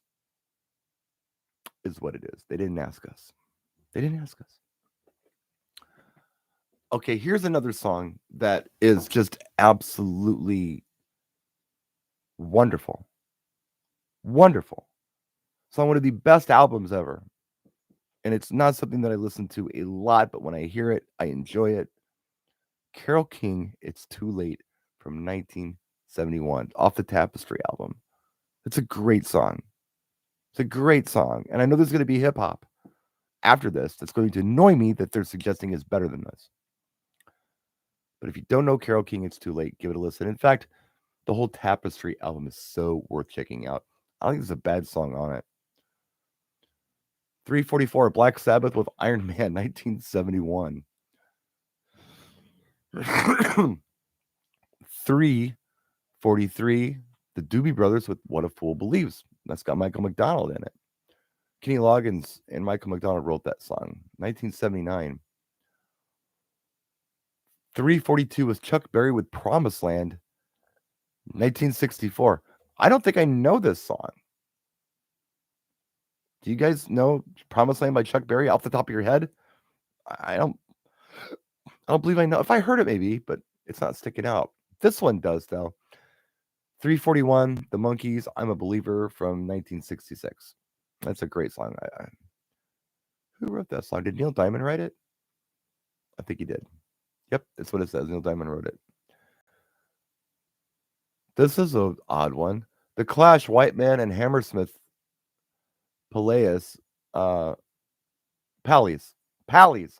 is what it is. They didn't ask us. Okay, here's another song that is just absolutely Wonderful. Wonderful. It's on one of the best albums ever. And it's not something that I listen to a lot, but when I hear it, I enjoy it. Carole King, It's Too Late from 1971 off the Tapestry album. It's a great song. It's a great song. And I know there's going to be hip hop after this that's going to annoy me that they're suggesting is better than this. But if you don't know Carole King, It's Too Late, give it a listen. In fact, the whole Tapestry album is so worth checking out. I don't think there's a bad song on it. 344, Black Sabbath with Iron Man, 1971. 343, the Doobie Brothers with What a Fool Believes. That's got Michael McDonald in it. Kenny Loggins and Michael McDonald wrote that song, 1979. 342 was Chuck Berry with Promised Land, 1964. I don't think I know this song. Do you guys know Promised Land by Chuck Berry off the top of your head? I don't believe I know. If I heard it, maybe, but it's not sticking out. This one does, though. 341, The Monkees, I'm a Believer from 1966. That's a great song. Who wrote that song? Did Neil Diamond write it? I think he did. Yep, that's what it says. Neil Diamond wrote it. This is an odd one. The Clash, White Man and Hammersmith, Palais, Pallies.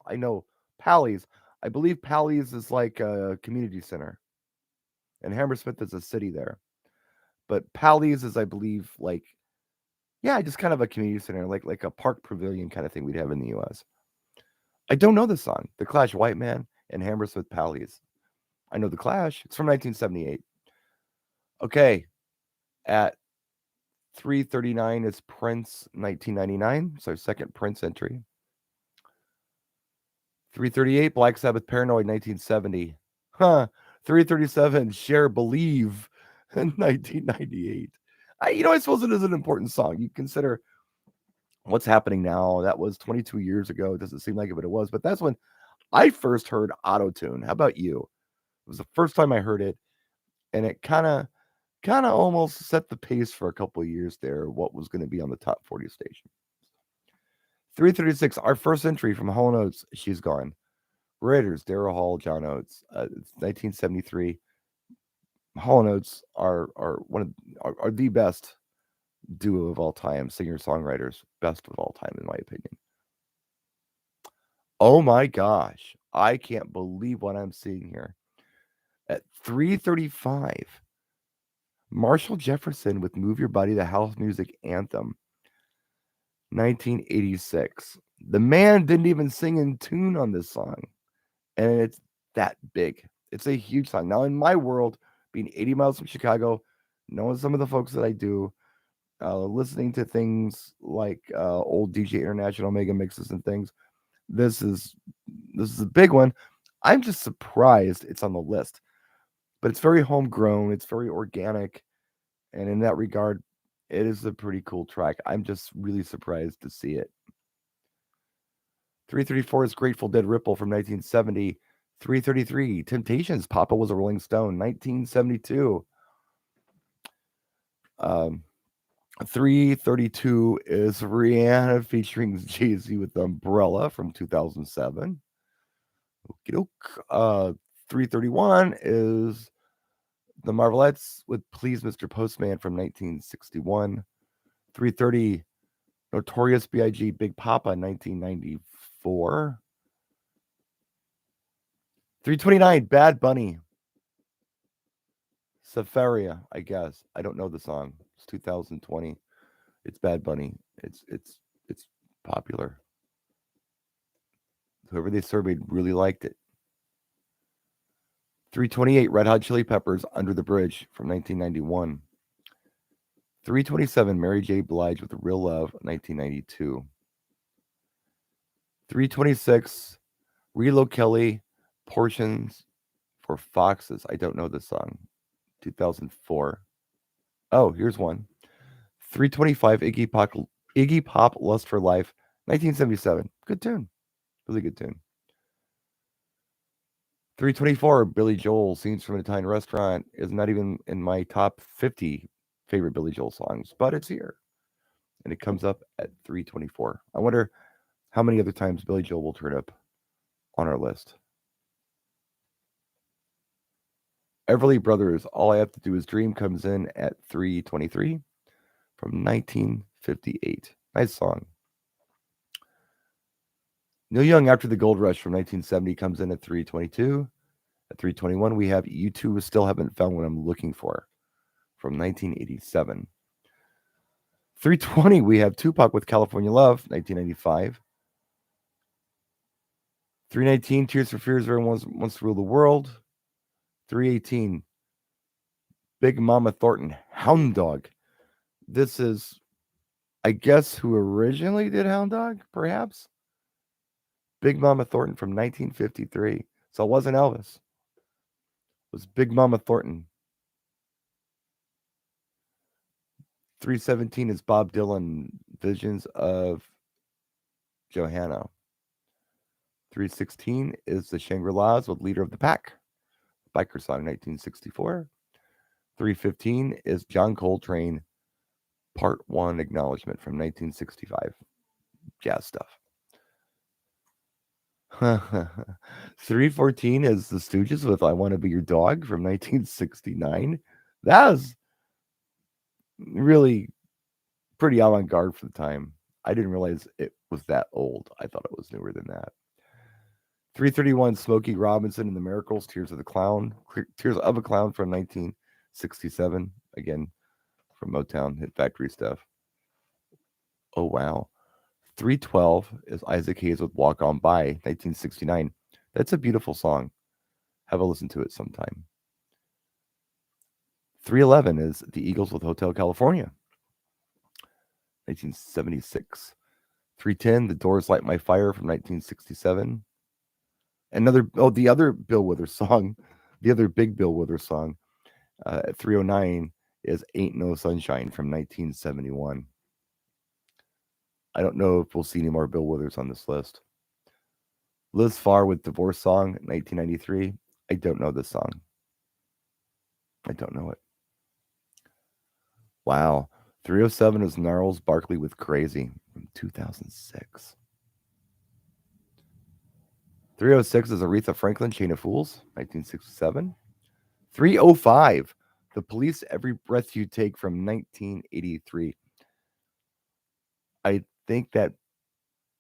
I know Pallies. I believe Pallies is like a community center, and Hammersmith is a city there. But Pallies is, I believe, like, yeah, just kind of a community center, like a park pavilion kind of thing we'd have in the U.S. I don't know this song. The Clash, White Man and Hammersmith Pallies. I know The Clash. It's from 1978. Okay, at 339 is Prince, 1999. It's our second Prince entry. 338, Black Sabbath, Paranoid, 1970. 337, Cher, Believe, in 1998. I suppose it is an important song. You consider what's happening now. That was 22 years ago. It doesn't seem like it, but it was. But that's when I first heard auto-tune. How about you? It was the first time I heard it, and it kind of almost set the pace for a couple of years there, what was going to be on the top 40 station. 336, our first entry from Hall & Oates, She's Gone. Raiders, Daryl Hall, John Oates. It's 1973. Hall & Oates are the best duo of all time, singer-songwriters, best of all time, in my opinion. Oh my gosh, I can't believe what I'm seeing here. At 335, Marshall Jefferson with Move Your Body, the house music anthem, 1986. The man didn't even sing in tune on this song, and it's that big. It's a huge song. Now, in my world, being 80 miles from Chicago, knowing some of the folks that I do, listening to things like old DJ International mega mixes and things, this is a big one. I'm just surprised it's on the list, but it's very homegrown. It's very organic, and in that regard, it is a pretty cool track. I'm just really surprised to see it. 334 is Grateful Dead, Ripple from 1970. 333, Temptations, Papa Was a Rolling Stone, 1972. 332 is Rihanna featuring Jay-Z with Umbrella from 2007. 331 is The Marvelettes with Please Mr. Postman from 1961. 330, Notorious B.I.G. Big Papa, 1994. 329, Bad Bunny. Safaria, I guess. I don't know the song. It's 2020. It's Bad Bunny. It's popular. Whoever they surveyed really liked it. 328, Red Hot Chili Peppers, Under the Bridge from 1991. 327, Mary J. Blige with Real Love, 1992. 326, Relo Kelly, Portions for Foxes. I don't know this song. 2004. Oh, here's one. 325, Iggy Pop, Lust for Life, 1977. Good tune. Really good tune. 324, Billy Joel, Scenes from an Italian Restaurant, is not even in my top 50 favorite Billy Joel songs, but it's here. And it comes up at 324. I wonder how many other times Billy Joel will turn up on our list. Everly Brothers, All I Have to Do Is Dream, comes in at 323 from 1958. Nice song. Neil Young, After the Gold Rush from 1970, comes in at 322. At 321, we have You Two Still Haven't Found What I'm Looking For from 1987. 320, we have Tupac with California Love, 1995. 319, Tears for Fears, Everyone Wants to Rule the World. 318, Big Mama Thornton, Hound Dog. This is, I guess, who originally did Hound Dog, perhaps? Big Mama Thornton from 1953. So it wasn't Elvis. It was Big Mama Thornton. 317 is Bob Dylan, Visions of Johanna. 316 is the Shangri-Las with Leader of the Pack, biker song, 1964. 315 is John Coltrane, Part 1 Acknowledgement from 1965. Jazz stuff. 314 is the Stooges with I Want to Be Your Dog from 1969. That was really pretty avant-garde for the time. I didn't realize it was that old. I thought it was newer than that. 331, Smokey Robinson and the Miracles, Tears of a Clown from 1967. Again, from Motown, Hit Factory stuff. Oh, wow. 312 is Isaac Hayes with Walk On By, 1969. That's a beautiful song. Have a listen to it sometime. 311 is the Eagles with Hotel California, 1976. 310, The Doors Light My Fire from 1967. The other Bill Withers song, the other big Bill Withers song at 309 is Ain't No Sunshine from 1971. I don't know if we'll see any more Bill Withers on this list. Liz Phair with Divorce Song, 1993. I don't know this song. I don't know it. Wow. 307 is Gnarls Barkley with Crazy from 2006. 306 is Aretha Franklin, Chain of Fools, 1967. 305, The Police, Every Breath You Take from 1983. I think that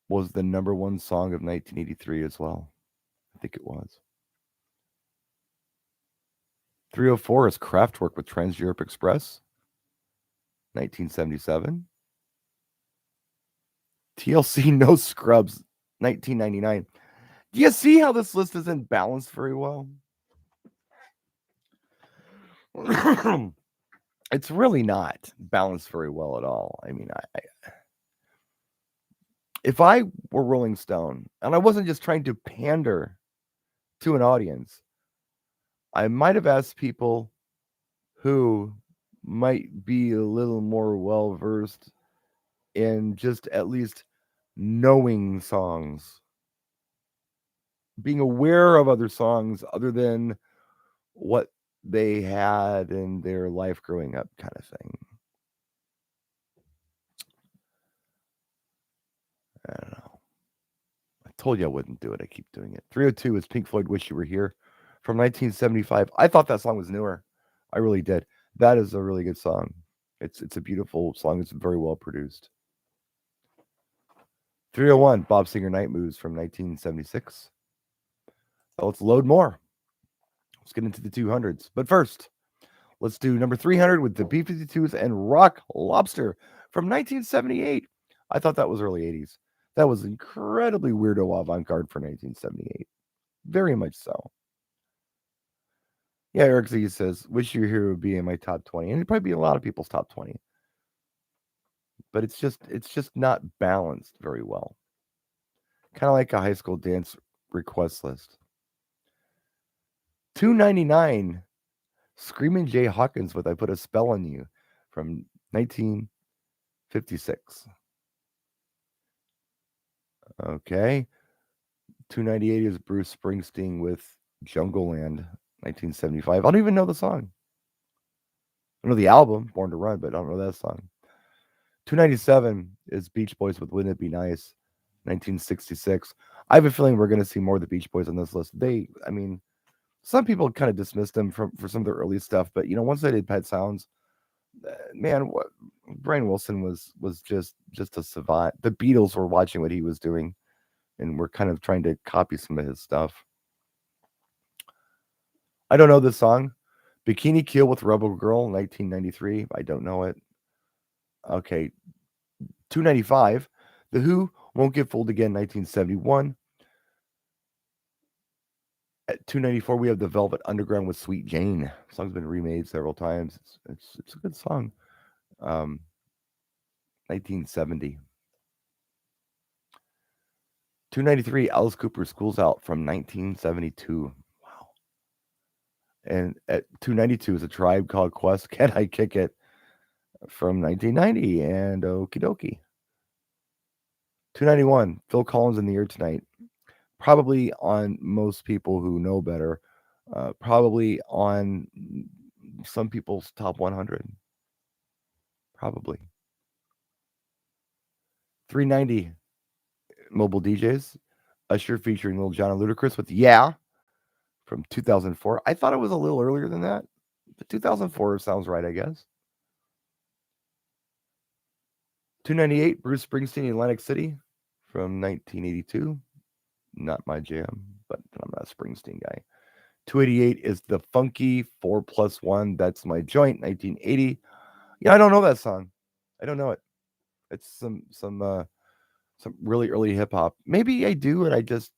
was the number one song of 1983 as well. I think it was. 304 is Kraftwerk with Trans Europe Express, 1977. TLC No Scrubs, 1999. Do you see how this list isn't balanced very well? It's really not balanced very well at all. I mean, if I were Rolling Stone and I wasn't just trying to pander to an audience, I might have asked people who might be a little more well versed in just at least knowing songs, being aware of other songs other than what they had in their life growing up, kind of thing. I don't know. I told you I wouldn't do it. I keep doing it. 302 is Pink Floyd, Wish You Were Here from 1975. I thought that song was newer. I really did. That is a really good song. It's a beautiful song. It's very well produced. 301, Bob Singer, Night Moves from 1976. So let's load more. Let's get into the 200s. But first, let's do number 300 with the B-52s and Rock Lobster from 1978. I thought that was early 80s. That was incredibly weirdo avant-garde for 1978. Very much so. Yeah, Eric Z says, Wish You Were Here would be in my top 20. And it'd probably be a lot of people's top 20. But it's just not balanced very well. Kind of like a high school dance request list. 299, Screaming Jay Hawkins with I Put a Spell on You from 1956. Okay. 298 is Bruce Springsteen with Jungle Land, 1975. I don't even know the song. I know the album, Born to Run, but I don't know that song. 297 is Beach Boys with Wouldn't It Be Nice, 1966. I have a feeling we're going to see more of the Beach Boys on this list. I mean, some people kind of dismissed them for some of their early stuff, but once they did Pet Sounds, man, what Brian Wilson was just a savant. The Beatles were watching what he was doing, and we're kind of trying to copy some of his stuff. I don't know this song. Bikini Kill with Rebel Girl, 1993. I don't know it. Okay. 295. The Who, Won't Get Fooled Again, 1971. At 294, we have The Velvet Underground with Sweet Jane. The song's been remade several times. It's a good song. 1970. 293, Alice Cooper, School's Out from 1972. Wow. And at 292 is A Tribe Called Quest, Can I Kick It, from 1990. And okie dokie. 291, Phil Collins in the Air Tonight. Probably on most people who know better. Probably on some people's top 100. Probably. 390, Mobile DJs. Usher featuring Lil Jon and Ludacris with Yeah from 2004. I thought it was a little earlier than that, but 2004 sounds right, I guess. 298, Bruce Springsteen in Atlantic City from 1982. Not my jam, but I'm not a Springsteen guy. 288 is The Funky 4+1. That's My Joint, 1980. Yeah, I don't know that song. I don't know it. It's some really early hip hop. Maybe I do, and I just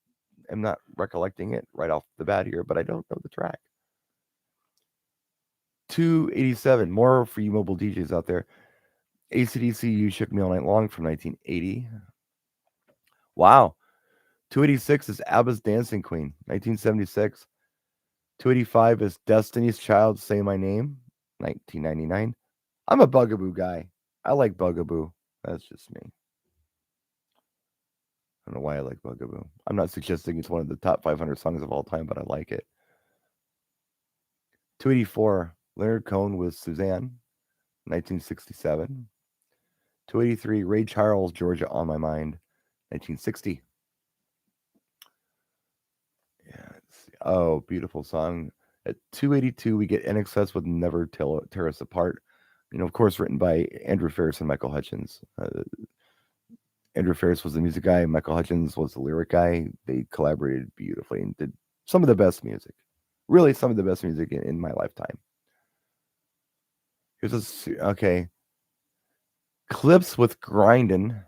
am not recollecting it right off the bat here, but I don't know the track. 287, more for you mobile DJs out there. AC/DC, You Shook Me All Night Long from 1980. Wow. 286 is ABBA's Dancing Queen, 1976. 285 is Destiny's Child, Say My Name, 1999. I'm a Bugaboo guy. I like Bugaboo. That's just me. I don't know why I like Bugaboo. I'm not suggesting it's one of the top 500 songs of all time, but I like it. 284, Leonard Cohen with Suzanne, 1967. 283, Ray Charles, Georgia on My Mind, 1960. Yeah. Oh, beautiful song. At 282, we get NXS with Never Tear Us Apart. Of course, written by Andrew Ferris and Michael Hutchence. Andrew Ferris was the music guy. Michael Hutchence was the lyric guy. They collaborated beautifully and did some of the best music. Really, some of the best music in my lifetime. Okay. Clips with Grindin',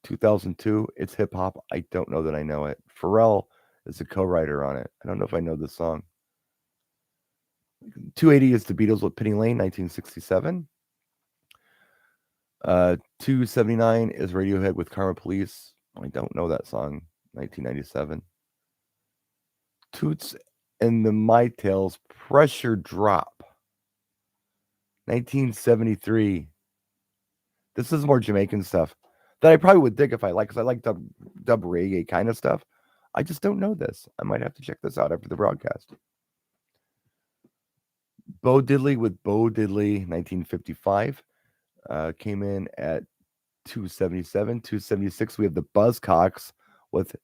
2002. It's hip hop. I don't know that I know it. Pharrell is a co-writer on it. I don't know if I know this song. 280 is the Beatles with Penny Lane, 1967. 279 is Radiohead with Karma Police. I don't know that song, 1997. Toots and the My Tales, Pressure Drop, 1973. This is more Jamaican stuff that I probably would dig if I like, because I like dub reggae kind of stuff. I just don't know this. I might have to check this out after the broadcast. Bo Diddley with Bo Diddley, 1955. Came in at 277. 276, we have the Buzzcocks with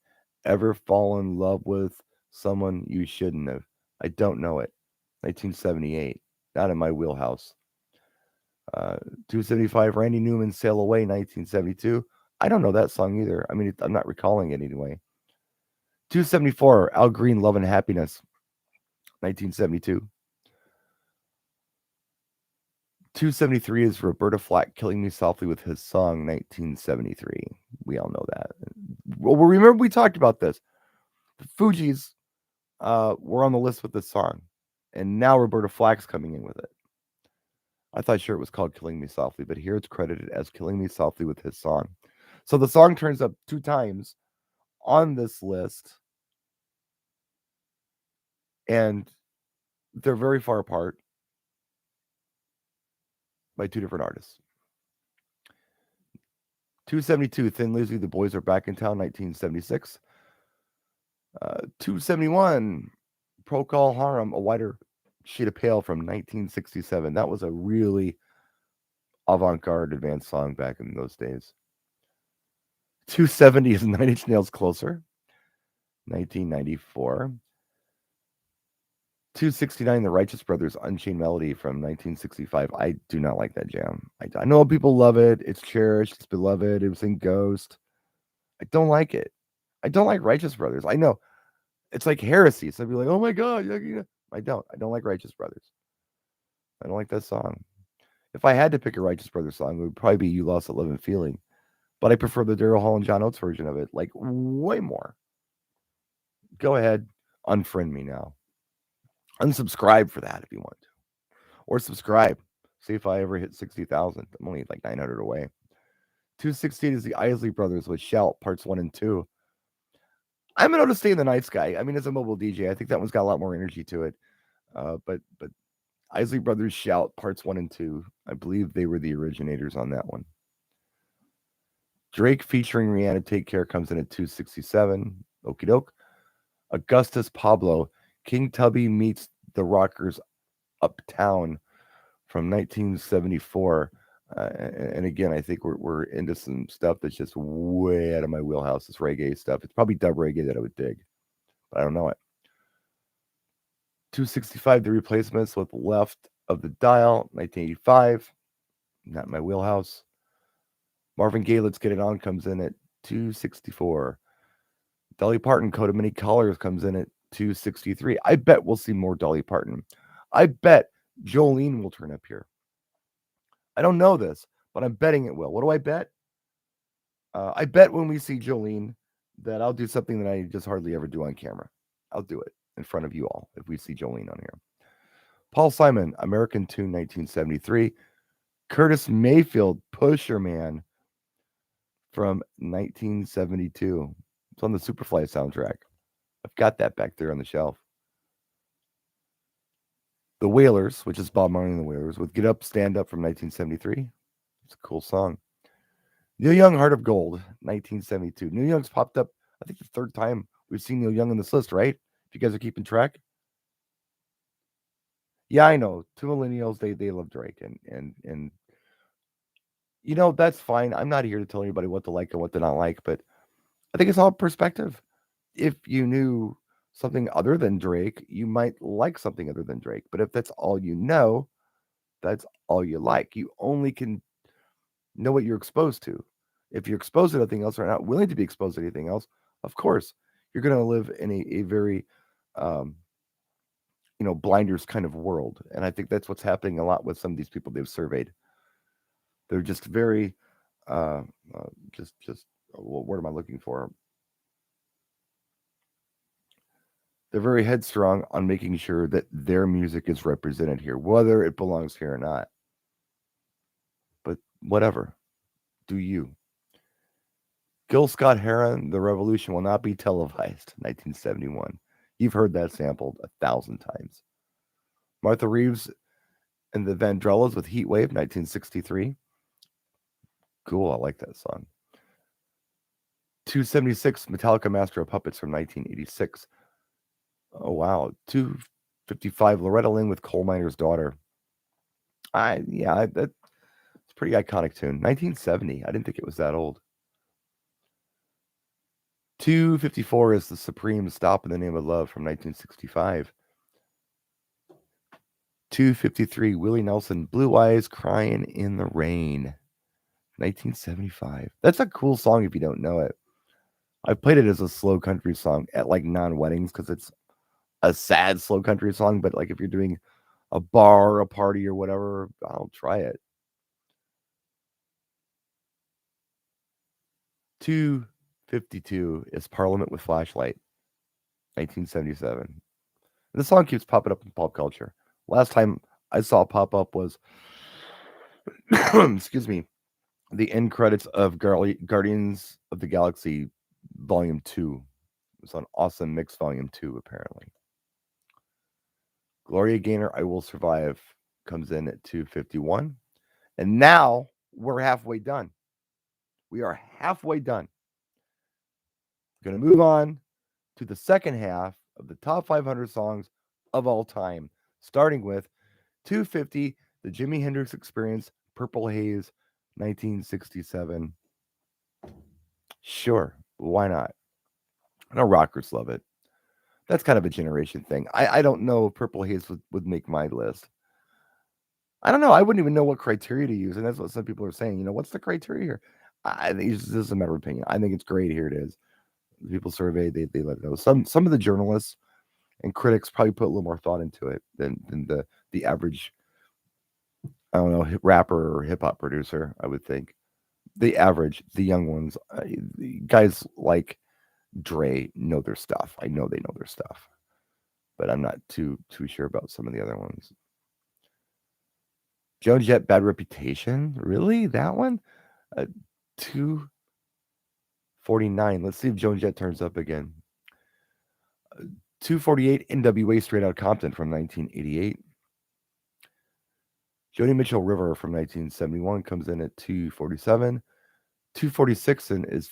Ever Fall in Love with Someone You Shouldn't Have. I don't know it. 1978. Not in my wheelhouse. 275, Randy Newman, Sail Away, 1972. I don't know that song either. I mean, I'm not recalling it anyway. 274, Al Green, Love and Happiness, 1972. 273 is Roberta Flack, Killing Me Softly with His Song, 1973. We all know that. Well, remember we talked about this. The Fugees were on the list with this song, and now Roberta Flack's coming in with it. I thought sure it was called Killing Me Softly, but here it's credited as Killing Me Softly with His Song. So the song turns up 2 times on this list, and they're very far apart by 2 different artists. 272, Thin Lizzy, The Boys Are Back in Town, 1976. 271, Procol Harum, A Wider Sheet of Pale from 1967. That was a really avant-garde advanced song back in those days. 270 is 9 Inch Nails Closer, 1994. 269, The Righteous Brothers, Unchained Melody from 1965. I do not like that jam. I know people love it. It's cherished. It's beloved. It was in Ghost. I don't like it. I don't like Righteous Brothers. I know. It's like heresy. So I'd be like, oh my God. Yeah. I don't like Righteous Brothers. I don't like that song. If I had to pick a Righteous Brothers song, it would probably be You Lost That Love and Feeling. But I prefer the Daryl Hall and John Oates version of it, like way more. Go ahead, unfriend me now. Unsubscribe for that if you want to. Or subscribe. See if I ever hit 60,000. I'm only like 900 away. 268 is the Isley Brothers with Shout, parts 1 and 2. I'm going to stay in the night sky. I mean, as a mobile DJ, I think that one's got a lot more energy to it. But Isley Brothers Shout, parts 1 and 2. I believe they were the originators on that one. Drake featuring Rihanna, Take Care, comes in at 267. Okie doke. Augustus Pablo, King Tubby meets the Rockers, Uptown from 1974. And again, I think we're into some stuff that's just way out of my wheelhouse. This reggae stuff. It's probably dub reggae that I would dig, but I don't know it. 265, The Replacements with Left of the Dial, 1985. Not in my wheelhouse. Marvin Gaye, Let's Get It On, comes in at 264. Dolly Parton, Coat of Many Colors, comes in at 263. I bet we'll see more Dolly Parton. I bet Jolene will turn up here. I don't know this, but I'm betting it will. What do I bet? I bet when we see Jolene that I'll do something that I just hardly ever do on camera. I'll do it in front of you all if we see Jolene on here. Paul Simon, American Tune, 1973. Curtis Mayfield, Pusher Man from 1972. It's on the Superfly soundtrack. I've got that back there on the shelf. The Wailers, which is Bob Marley and the Wailers, with Get Up, Stand Up from 1973. It's a cool song. Neil Young, Heart of Gold, 1972. Neil Young's popped up, I think, the third time we've seen Neil Young on this list, right? If you guys are keeping track. Yeah, I know. Two millennials, they love Drake. And you know, that's fine. I'm not here to tell anybody what to like and what to not like, but I think it's all perspective. If you knew something other than Drake, you might like something other than Drake. But if that's all you know, that's all you like. You only can know what you're exposed to. If you're exposed to nothing else or not willing to be exposed to anything else, of course, you're going to live in a very, blinders kind of world. And I think that's what's happening a lot with some of these people they've surveyed. They're just very, what word am I looking for? They're very headstrong on making sure that their music is represented here, whether it belongs here or not. But whatever. Do you? Gil Scott-Heron, The Revolution Will Not Be Televised, 1971. You've heard that sampled 1,000 times. Martha Reeves and the Vandrellas with Heat Wave, 1963. Cool, I like that song. 276, Metallica Master of Puppets from 1986. Oh, wow. 255, Loretta Lynn with Coal Miner's Daughter. That's a pretty iconic tune. 1970. I didn't think it was that old. 254 is the Supreme Stop in the Name of Love from 1965. 253, Willie Nelson, Blue Eyes Crying in the Rain, 1975. That's a cool song if you don't know it. I played it as a slow country song at like non-weddings because it's a sad slow country song, but like if you're doing a bar or a party or whatever, I'll try it. 252 is Parliament with Flashlight, 1977. And the song keeps popping up in pop culture. Last time I saw it pop up was, excuse me, the end credits of Guardians of the Galaxy Volume 2. It's on Awesome Mix Volume 2, apparently. Gloria Gaynor, I Will Survive, comes in at 251. And now we're halfway done. We are halfway done. Going to move on to the second half of the top 500 songs of all time, starting with 250, the Jimi Hendrix Experience, Purple Haze, 1967. Sure, why not? I know rockers love it. That's kind of a generation thing. I don't know if Purple Haze would make my list. I don't know. I wouldn't even know what criteria to use, and that's what some people are saying. What's the criteria here? I think this is a matter of opinion. I think it's great. Here it is. People surveyed, they let it know. Some of the journalists and critics probably put a little more thought into it than the average, I don't know, rapper or hip hop producer. I would think the average, the young ones, the guys like Dre know their stuff. I know they know their stuff, but I'm not too sure about some of the other ones. Joan Jett, Bad Reputation, really? That one? 249. Let's see if Joan Jett turns up again. 248, NWA, Straight Outta Compton from 1988. Joni Mitchell, River from 1971 comes in at 247. 246 is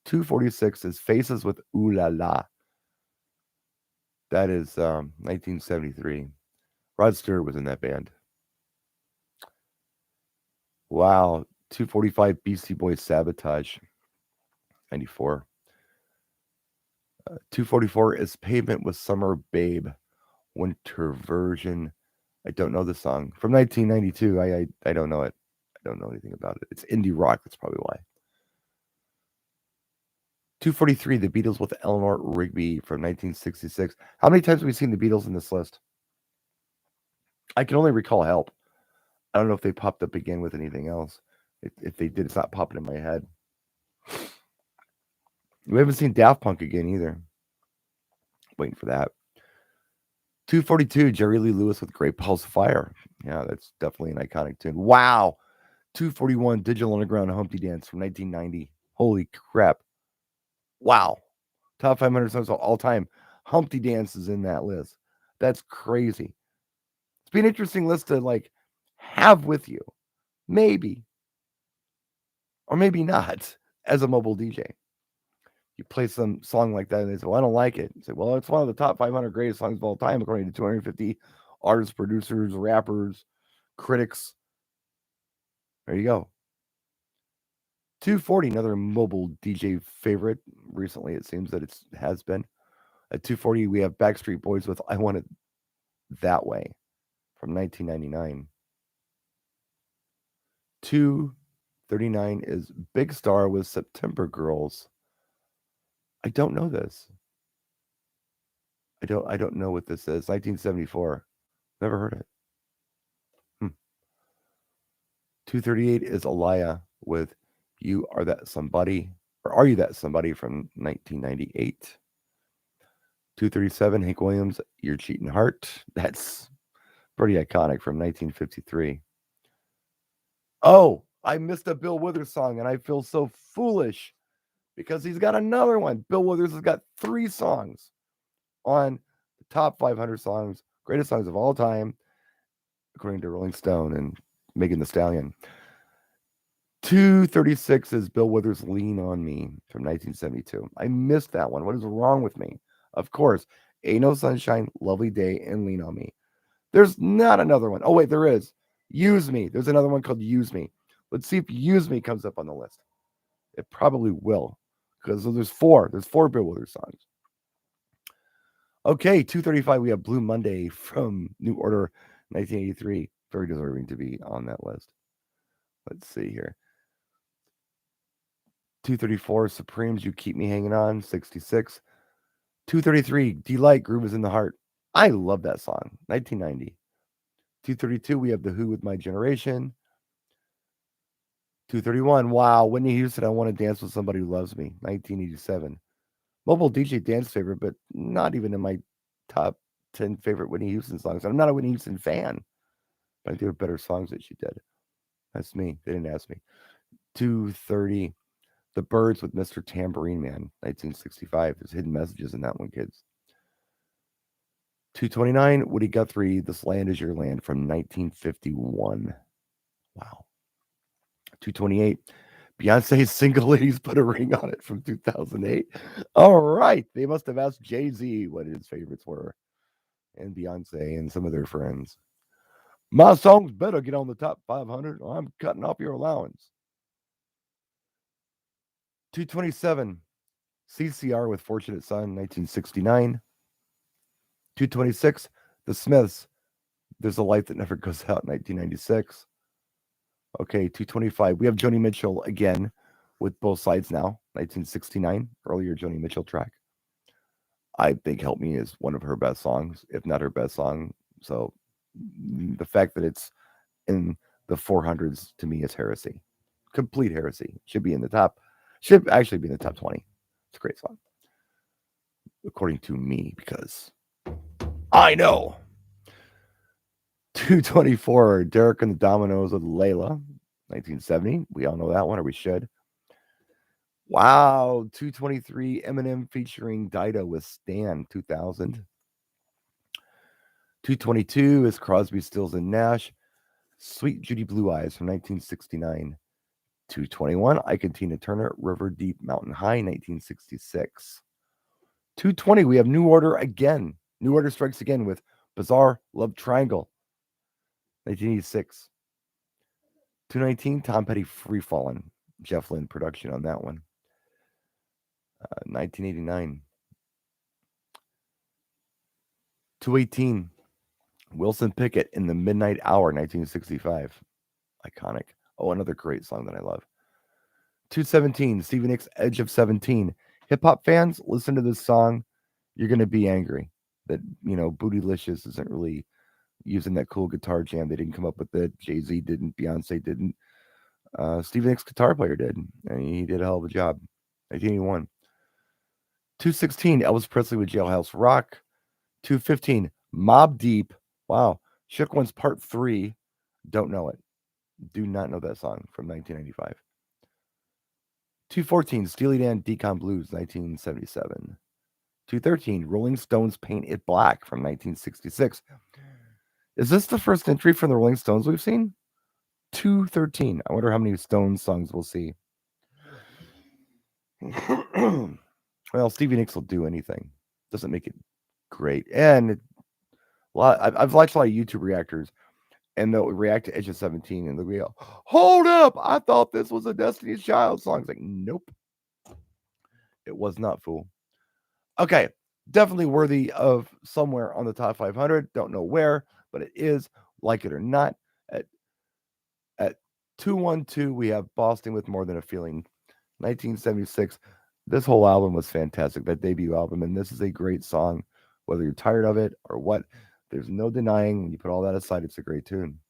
246 is Faces with Ooh La La. That is 1973. Rod Stewart was in that band. Wow. 245, Beastie Boys, Sabotage. 94. 244 is Pavement with Summer Babe. Winter version. I don't know the song. From 1992. I don't know it. I don't know anything about it. It's indie rock. That's probably why. 243, The Beatles with Eleanor Rigby from 1966. How many times have we seen the Beatles in this list? I can only recall Help. I don't know if they popped up again with anything else. If they did, it's not popping in my head. We haven't seen Daft Punk again either. Waiting for that. 242, Jerry Lee Lewis with Great Balls of Fire. Yeah, that's definitely an iconic tune. Wow. 241, Digital Underground Humpty Dance from 1990. Holy crap. Wow. Top 500 songs of all time. Humpty Dance is in that list. That's crazy. It's been an interesting list to have with you. Maybe. Or maybe not as a mobile DJ. You play some song like that and they say, well, I don't like it. You say, well, it's one of the top 500 greatest songs of all time, according to 250 artists, producers, rappers, critics. There you go. 240, another mobile DJ favorite. Recently, it seems that it has been. At 240, we have Backstreet Boys with I Want It That Way from 1999. 239 is Big Star with September Girls. I don't know this. I don't know what this is. 1974. Never heard it. 238 is Aliyah with You Are That Somebody, or Are You That Somebody from 1998. 237, Hank Williams, Your Cheating Heart. That's pretty iconic from 1953. Oh, I missed a Bill Withers song, and I feel so foolish because he's got another one. Bill Withers has got 3 songs on the top 500 songs, greatest songs of all time, according to Rolling Stone and Megan Thee Stallion. 236 is Bill Withers' Lean on Me from 1972. I missed that one. What is wrong with me? Of course, Ain't No Sunshine, Lovely Day, and Lean on Me. There's not another one. Oh, wait, there is. Use Me. There's another one called Use Me. Let's see if Use Me comes up on the list. It probably will, because there's 4. There's 4 Bill Withers songs. Okay, 235, we have Blue Monday from New Order, 1983. Very deserving to be on that list. Let's see here. 234, Supremes, You Keep Me Hanging On, 66. 233, Delight, Groove Is in the Heart. I love that song, 1990. 232, we have The Who with My Generation. 231, wow, Whitney Houston, I Want to Dance with Somebody Who Loves Me, 1987. Mobile DJ dance favorite, but not even in my top 10 favorite Whitney Houston songs. I'm not a Whitney Houston fan, but I think there are better songs that she did. That's me. They didn't ask me. 230, The Birds with Mr. Tambourine Man, 1965. There's hidden messages in that one, kids. 229, Woody Guthrie, This Land Is Your Land from 1951. Wow. 228, Beyonce's Single Ladies Put a Ring on It from 2008. All right. They must have asked Jay-Z what his favorites were. and Beyonce and some of their friends. My songs better get on the top 500 or I'm cutting off your allowance. 227, CCR with Fortunate Son, 1969. 226, The Smiths, There's a Light That Never Goes Out, 1996. Okay, 225, we have Joni Mitchell again with Both Sides Now, 1969, earlier Joni Mitchell track. I think Help Me is one of her best songs, if not her best song. So the fact that it's in the 400s to me is heresy. Complete heresy. Should be in the top, should actually be in the top 20. It's a great song, according to me, because I know. 224, Derek and the Dominoes with Layla, 1970. We all know that one, or we should. Wow, 223, Eminem featuring Dido with Stan, 2000. 222 is Crosby, Stills, and Nash, Sweet Judy Blue Eyes from 1969. 221, Ike and Tina Turner, River Deep Mountain High, 1966. 220, we have New Order again. New Order strikes again with Bizarre Love Triangle, 1986. 219, Tom Petty, Free Fallin', Jeff Lynne production on that one. 1989. 218, Wilson Pickett in the Midnight Hour, 1965. Iconic. Oh, another great song that I love. 217, Stevie Nicks, Edge of 17. Hip hop fans, listen to this song. You're going to be angry that, Bootylicious isn't really using that cool guitar jam. They didn't come up with it. Jay-Z didn't. Beyonce didn't. Stevie Nicks, guitar player, did. And he did a hell of a job. 1981. 216, Elvis Presley with Jailhouse Rock. 215, Mobb Deep. Wow. Shook Ones Part 3. Don't know it. Do not know that song from 1995. 214, Steely Dan Decon Blues, 1977. 213, Rolling Stones Paint It Black from 1966. Is this the first entry from the Rolling Stones we've seen? 213. I wonder how many Stones songs we'll see. Well, Stevie Nicks will do anything. Doesn't make it great. And I've watched a lot of YouTube reactors, and they'll react to Edge of 17, and they'll be, hold up, I thought this was a Destiny's Child song. It's like, nope. It was not, fool. Okay, definitely worthy of somewhere on the top 500. Don't know where, but it is, like it or not. At 212, we have Boston with More Than a Feeling. 1976. This whole album was fantastic, that debut album, and this is a great song, whether you're tired of it or what. There's no denying, when you put all that aside, it's a great tune.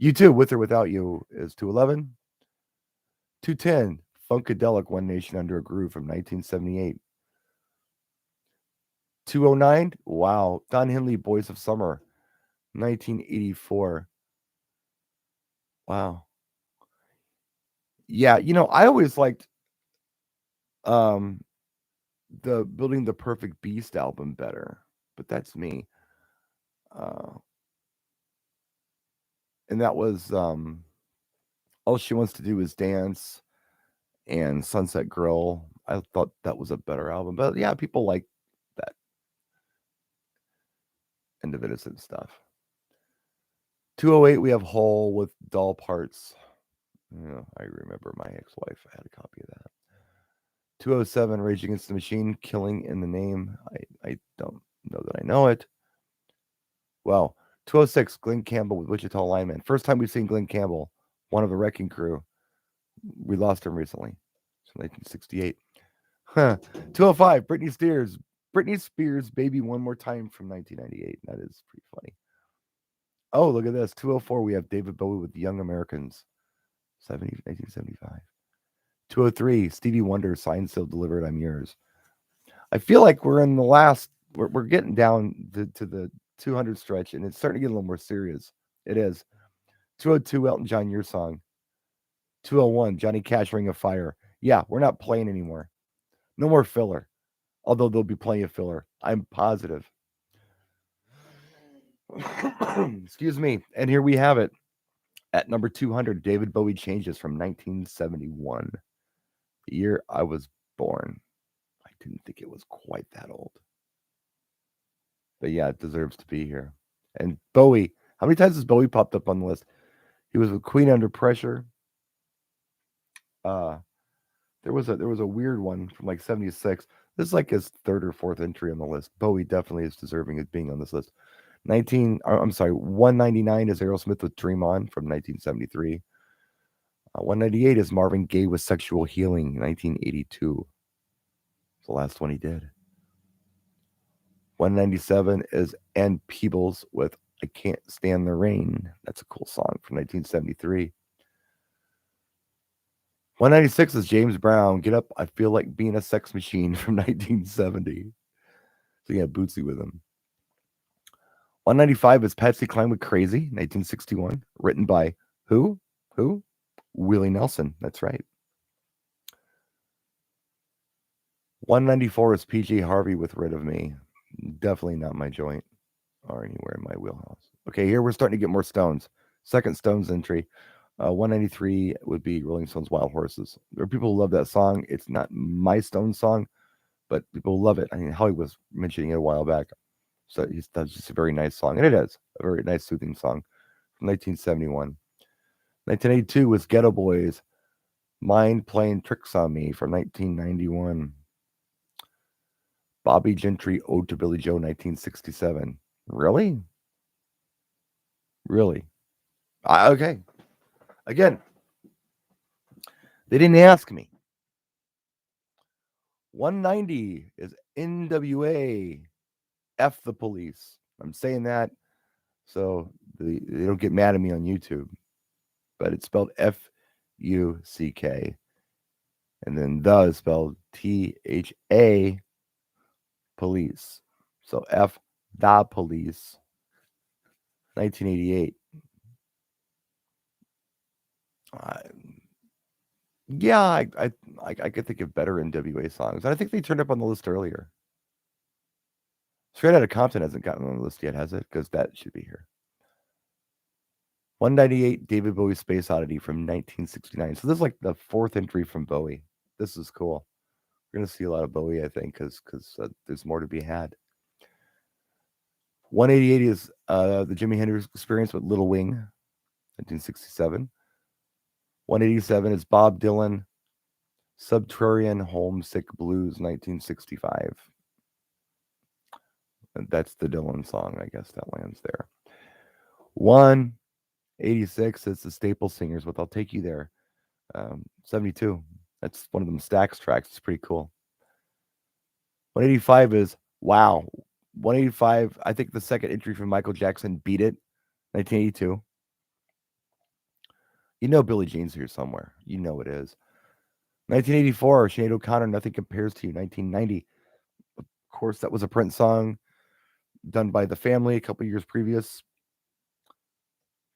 U2, With or Without You, is 211. 210, Funkadelic, One Nation Under a Groove from 1978. 209, wow, Don Henley, Boys of Summer, 1984. Wow. Yeah, I always liked the Building the Perfect Beast album better, but that's me. And that was All She Wants to Do Is Dance and Sunset Grill. I thought that was a better album, but yeah, people like that end of innocent stuff. 208, we have Hole with Doll Parts. Yeah, I remember my ex-wife. I had a copy of that. 207, Rage Against the Machine, Killing in the Name. I don't know that I know it. Well, 206, Glen Campbell with Wichita Lineman. First time we've seen Glen Campbell, one of the Wrecking Crew. We lost him recently. It's 1968. 205, Britney Spears, Baby One More Time from 1998. That is pretty funny. Oh, look at this. 204, we have David Bowie with Young Americans. 1975. 203, Stevie Wonder, Signed, Sealed, Delivered, I'm Yours. I feel like we're in the last, we're getting down to the 200 stretch, and it's starting to get a little more serious. It is. 202, Elton John, Your Song. 201, Johnny Cash, Ring of Fire. Yeah, we're not playing anymore. No more filler. Although there'll be plenty of filler. I'm positive. Excuse me. And here we have it. At number 200, David Bowie Changes from 1971. The year I was born. I didn't think it was quite that old. But yeah, it deserves to be here. And Bowie, how many times has Bowie popped up on the list? He was with Queen Under Pressure. Uh, there was a weird one from like '76. This is like his third or fourth entry on the list. Bowie definitely is deserving of being on this list. 199 is Aerosmith with Dream On from 1973. 198 is Marvin Gaye with Sexual Healing, 1982. It's the last one he did. 197 is Ann Peebles with I Can't Stand the Rain. That's a cool song from 1973. 196 is James Brown, Get Up, I Feel Like Being a Sex Machine from 1970. So you have Bootsy with him. 195 is Patsy Cline with Crazy, 1961. Written by who? Who? Willie Nelson. That's right. 194 is PJ Harvey with Rid of Me. Definitely not my joint or anywhere in my wheelhouse. Okay, here we're starting to get more Stones. Second Stones entry. 193 would be Rolling Stones' Wild Horses. There are people who love that song. It's not my Stones song, but people love it. I mean, Howie was mentioning it a while back. So that's just a very nice song. And it is a very nice, soothing song from 1971. 1982 was Ghetto Boys, Mind Playing Tricks on Me from 1991. Bobby Gentry, Ode to Billy Joe, 1967. Really? Really? Okay. Again, they didn't ask me. 190 is NWA, F the Police. I'm saying that so they don't get mad at me on YouTube. But it's spelled F-U-C-K. And then the is spelled T-H-A, Police. So F the Police. 1988. Yeah, I could think of better NWA songs. I think they turned up on the list earlier. Straight Outta Compton hasn't gotten on the list yet, has it? Because that should be here. 198, David Bowie Space Oddity from 1969. So this is like the fourth entry from Bowie. This is cool. We're going to see a lot of Bowie, I think, because there's more to be had. 188 is the Jimi Hendrix Experience with Little Wing, 1967. 187 is Bob Dylan, Subterranean Homesick Blues, 1965. And that's the Dylan song, I guess that lands there. 186 is the Staple Singers with I'll Take You There, 72. That's one of them Stax tracks. It's pretty cool. 185 is Wow. 185, I think the second entry from Michael Jackson, Beat It, 1982. You know Billie Jean's here somewhere. You know it is. 1984, Sinead O'Connor, Nothing Compares to You, 1990. Of course, that was a Prince song done by The Family a couple years previous.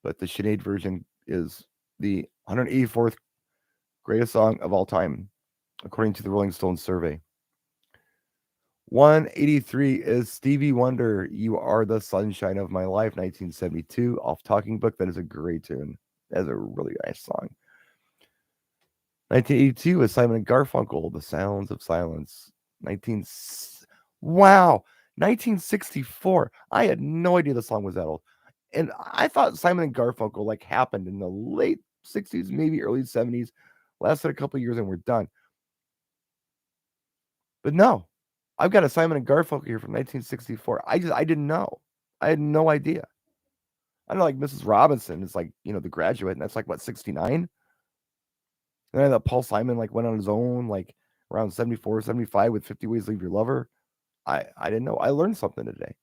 But the Sinead version is the 184th greatest song of all time, according to the Rolling Stones survey. 183 is Stevie Wonder, You Are the Sunshine of My Life, 1972, off Talking Book. That is a great tune. That is a really nice song. 1982 is Simon & Garfunkel, The Sounds of Silence. 1964. I had no idea the song was that old. And I thought Simon & Garfunkel like happened in the late 60s, maybe early 70s, lasted a couple of years and we're done. But no, I've got a Simon & Garfunkel here from 1964. I didn't know. I had no idea. I know like Mrs. Robinson is like, The Graduate, and that's like what, 69? And I thought Paul Simon like went on his own like around 74, 75 with 50 Ways to Leave Your Lover. I didn't know. I learned something today.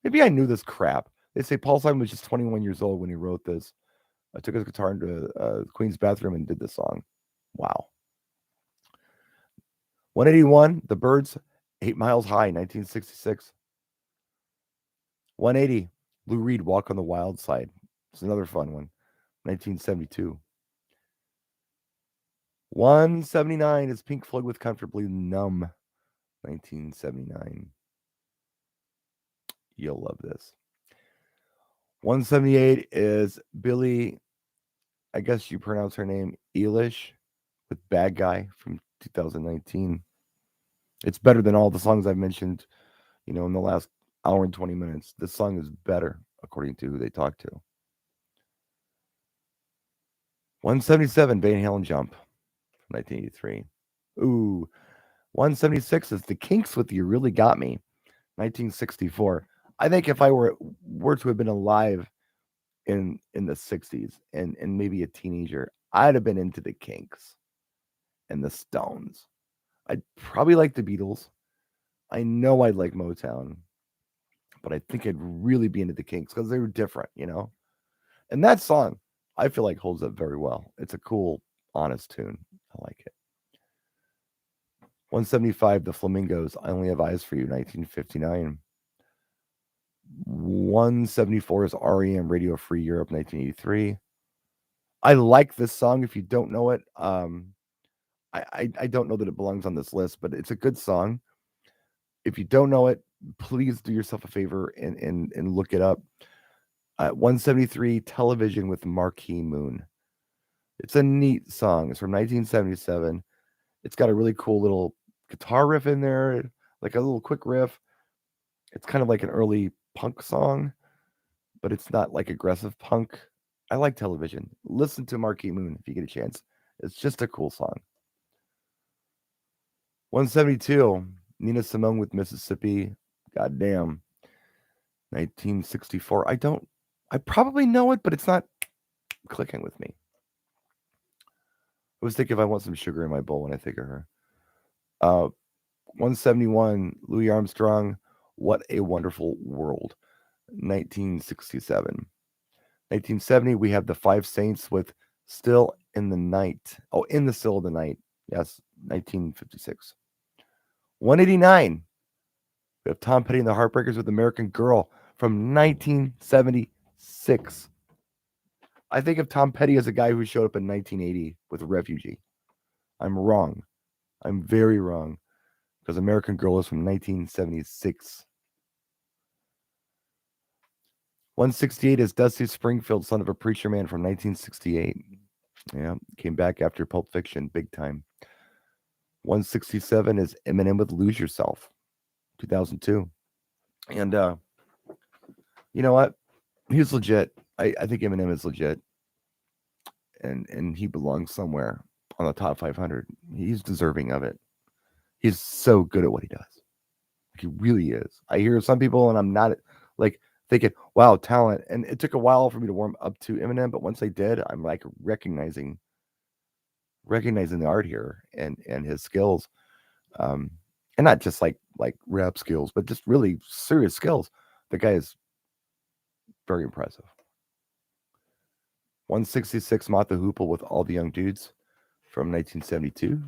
Maybe I knew this crap. They say Paul Simon was just 21 years old when he wrote this. I took his guitar into the Queen's bathroom and did this song. Wow. 181, The Byrds, 8 Miles High, 1966. 180, Lou Reed, Walk on the Wild Side. It's another fun one, 1972. 179 is Pink Floyd with Comfortably Numb, 1979. You'll love this. 178 is Billie, I guess you pronounce her name, Eilish, with Bad Guy from 2019. It's better than all the songs I've mentioned, in the last hour and 20 minutes. This song is better, according to who they talk to. 177, Van Halen Jump, 1983. Ooh, 176 is The Kinks with You Really Got Me, 1964. I think if I were to have been alive in the 60s and maybe a teenager, I'd have been into the Kinks and the Stones. I'd probably like the Beatles. I know I'd like Motown, but I think I'd really be into the Kinks because they were different, you know? And that song, I feel like holds up very well. It's a cool, honest tune. I like it. 175, The Flamingos, I Only Have Eyes for You, 1959. 174 is REM, Radio Free Europe, 1983. I like this song. If you don't know it, I don't know that it belongs on this list, but it's a good song. If you don't know it, please do yourself a favor and look it up. 173, Television with Marquee Moon. It's a neat song. It's from 1977. It's got a really cool little guitar riff in there, like a little quick riff. It's kind of like an early punk song, but it's not like aggressive punk. I like Television. Listen to Marquee Moon if you get a chance. It's just a cool song. 172, Nina Simone with Mississippi. Goddamn. 1964. I probably know it, but it's not clicking with me. I was thinking if I want some sugar in my bowl when I think of her. 171, Louis Armstrong, What a Wonderful World, 1967. 1970, we have the Five Saints with Still in the Night. Oh, In the Still of the Night. Yes, 1956. 189, we have Tom Petty and the Heartbreakers with American Girl from 1976. I think of Tom Petty as a guy who showed up in 1980 with Refugee. I'm wrong. I'm very wrong. Because American Girl is from 1976. 168 is Dusty Springfield, Son of a Preacher Man from 1968. Yeah, came back after Pulp Fiction, big time. 167 is Eminem with Lose Yourself, 2002. And you know what? He's legit. I think Eminem is legit. And he belongs somewhere on the top 500. He's deserving of it. He's so good at what he does. He really is. I hear some people, and I'm not like thinking, wow, talent. And it took a while for me to warm up to Eminem, but once I did, I'm like recognizing the art here and his skills. And not just like rap skills, but just really serious skills. The guy is very impressive. 166, Martha Hoople with All the Young Dudes from 1972.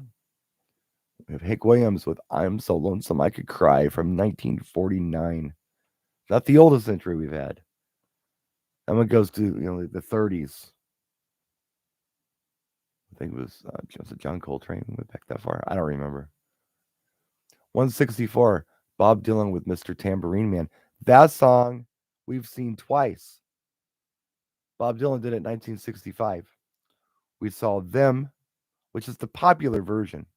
We have Hank Williams with I'm So Lonesome I Could Cry from 1949. Not the oldest entry we've had. That one goes to the 30s. I think it was John Coltrane went back that far. I don't remember. 164, Bob Dylan with Mr. Tambourine Man. That song we've seen twice. Bob Dylan did it in 1965. We saw Them, which is the popular version.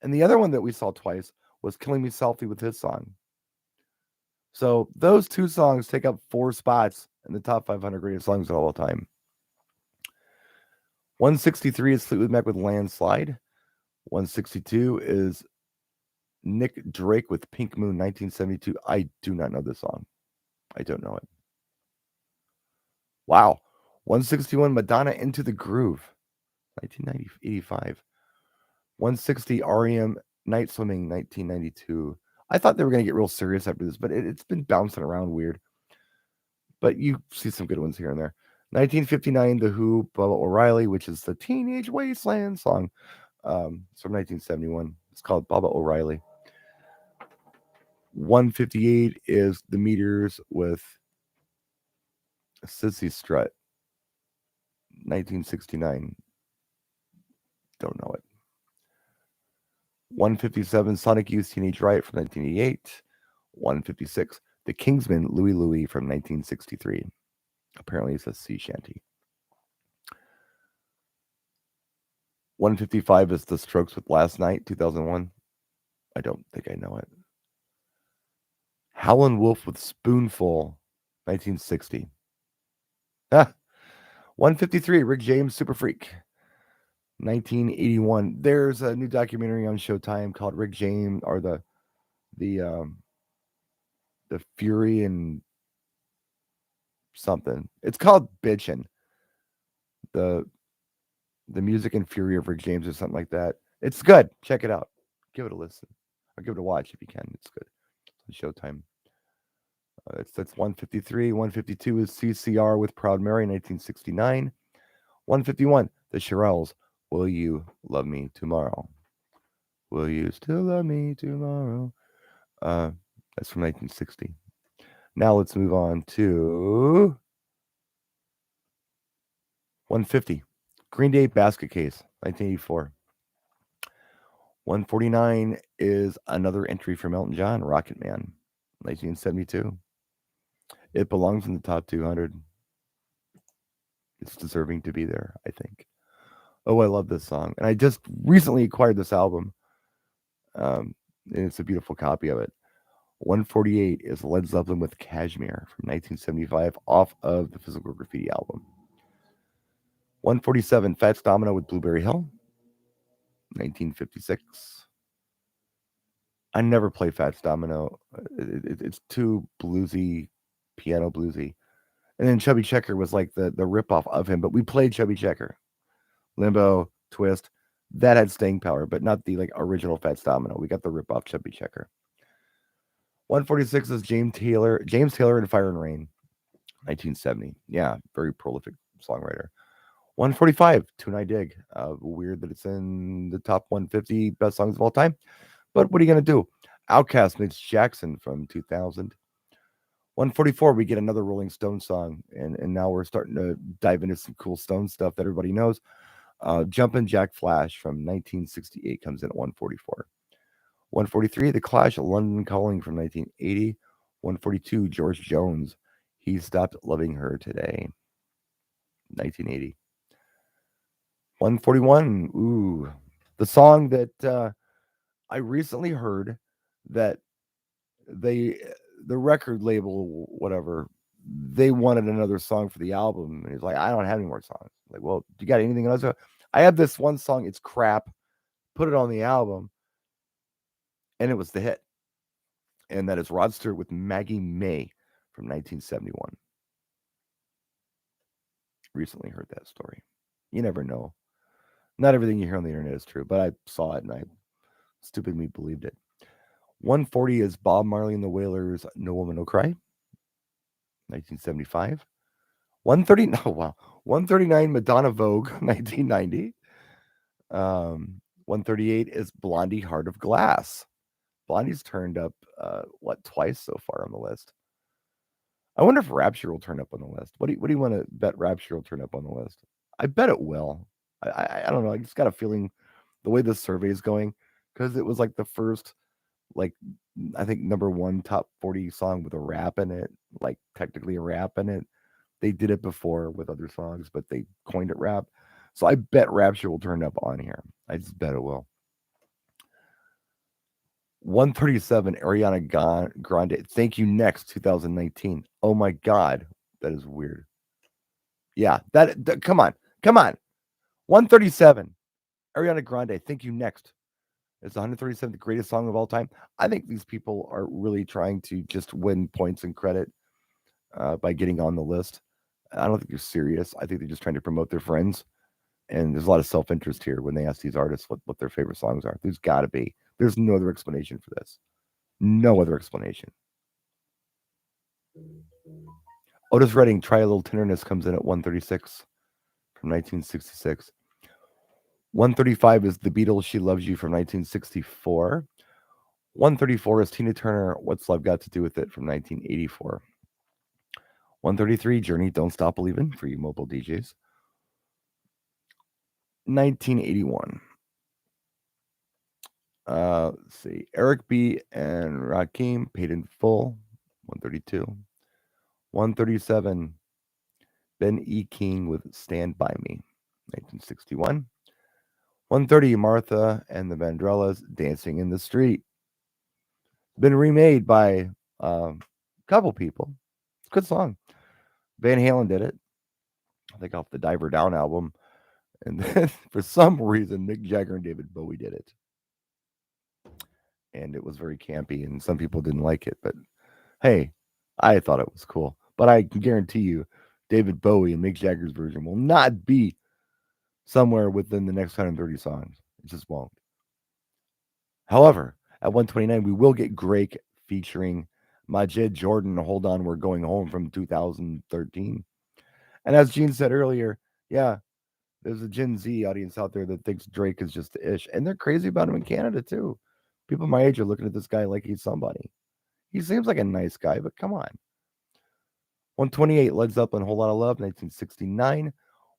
And the other one that we saw twice was Killing Me Softly with his song. So those two songs take up 4 spots in the top 500 greatest songs of all time. 163 is Fleetwood Mac with Landslide. 162 is Nick Drake with Pink Moon, 1972. I do not know this song. I don't know it. Wow. 161, Madonna, Into the Groove, 1985. 160, REM, Night Swimming, 1992. I thought they were going to get real serious after this, but it's been bouncing around weird. But you see some good ones here and there. 1959, The Who, Bubba O'Reilly, which is the Teenage Wasteland song. It's from 1971. It's called Bubba O'Reilly. 158 is The Meters with Sissy Strut, 1969. Don't know it. 157, Sonic Youth Teenage Riot from 1988. 156, The Kingsmen, Louie Louie from 1963. Apparently it's a sea shanty. 155 is The Strokes with Last Night, 2001. I don't think I know it. Howlin' Wolf with Spoonful, 1960. Ah, 153, Rick James, Super Freak, 1981. There's a new documentary on Showtime called Rick James, or the the Fury and something. It's called Bitchin'. The the music and fury of Rick James or something like that. It's good. Check it out. Give it a listen. Or give it a watch if you can. It's good. It's on Showtime. That's 153. 152 is CCR with Proud Mary, 1969. 151, The Shirelles, Will You Love Me Tomorrow? Will you still love me tomorrow? That's from 1960. Now let's move on to 150. Green Day Basket Case, 1984. 149 is another entry from Elton John, Rocket Man, 1972. It belongs in the top 200. It's deserving to be there, I think. Oh, I love this song. And I just recently acquired this album. And it's a beautiful copy of it. 148 is Led Zeppelin with Kashmir from 1975 off of the Physical Graffiti album. 147, Fats Domino with Blueberry Hill, 1956. I never play Fats Domino. It's too bluesy, piano bluesy. And then Chubby Checker was like the ripoff of him, but we played Chubby Checker. Limbo, Twist, that had staying power, but not the like original Fats Domino. We got the ripoff Chubby Checker. 146 is James Taylor and Fire and Rain, 1970. Yeah, very prolific songwriter. 145, Tune I Dig. Weird that it's in the top 150 best songs of all time, but what are you going to do? Outkast meets Jackson from 2000. 144, we get another Rolling Stone song, and now we're starting to dive into some cool Stone stuff that everybody knows. Jumpin' Jack Flash from 1968 comes in at 144. 143, The Clash, London Calling from 1980. 142, George Jones, He Stopped Loving Her Today, 1980. 141, ooh, the song that I recently heard that the record label, whatever, they wanted another song for the album. And he's like, I don't have any more songs. I'm like, well, do you got anything else? I have this one song, it's crap. Put it on the album. And it was the hit. And that is Rod Stewart with Maggie May from 1971. Recently heard that story. You never know. Not everything you hear on the internet is true, but I saw it and I stupidly believed it. 140 is Bob Marley and the Wailers, No Woman No Cry, 1975. 130, oh wow. 139, Madonna Vogue, 1990. 138 is Blondie, Heart of Glass. Blondie's turned up, twice so far on the list. I wonder if Rapture will turn up on the list. What do you want to bet Rapture will turn up on the list? I bet it will. I don't know. I just got a feeling the way this survey is going, because it was like the first, like, I think number one top 40 song with a rap in it, like technically a rap in it. They did it before with other songs, but they coined it rap. So I bet Rapture will turn up on here. I just bet it will. 137, Ariana Grande, Thank You Next, 2019. Oh my God, that is weird. Yeah, that come on. 137, Ariana Grande, Thank You Next. It's 137th, the greatest song of all time. I think these people are really trying to just win points and credit by getting on the list. I don't think they're serious. I think they're just trying to promote their friends. And there's a lot of self-interest here when they ask these artists what their favorite songs are. There's got to be. There's no other explanation for this. No other explanation. Otis Redding, Try a Little Tenderness, comes in at 136 from 1966. 135 is The Beatles, She Loves You from 1964. 134 is Tina Turner, What's Love Got to Do with It from 1984. 133, Journey, Don't Stop Believin' for you mobile DJs. 1981. Let's see. Eric B. and Rakim, Paid in Full, 132. 137, Ben E. King with Stand By Me, 1961. 130, Martha and the Vandrellas, Dancing in the Street. Been remade by Couple people. It's a good song. Van Halen did it. I think off the Diver Down album. And then for some reason, Mick Jagger and David Bowie did it. And it was very campy, and some people didn't like it. But hey, I thought it was cool. But I can guarantee you, David Bowie and Mick Jagger's version will not be somewhere within the next 130 songs. It just won't. However, at 129, we will get Drake featuring Majid Jordan, Hold On, We're Going Home from 2013. And as Gene said earlier, yeah, there's a Gen Z audience out there that thinks Drake is just the ish. And they're crazy about him in Canada, too. People my age are looking at this guy like he's somebody. He seems like a nice guy, but come on. 128, Led Zeppelin, Whole Lot of Love, 1969.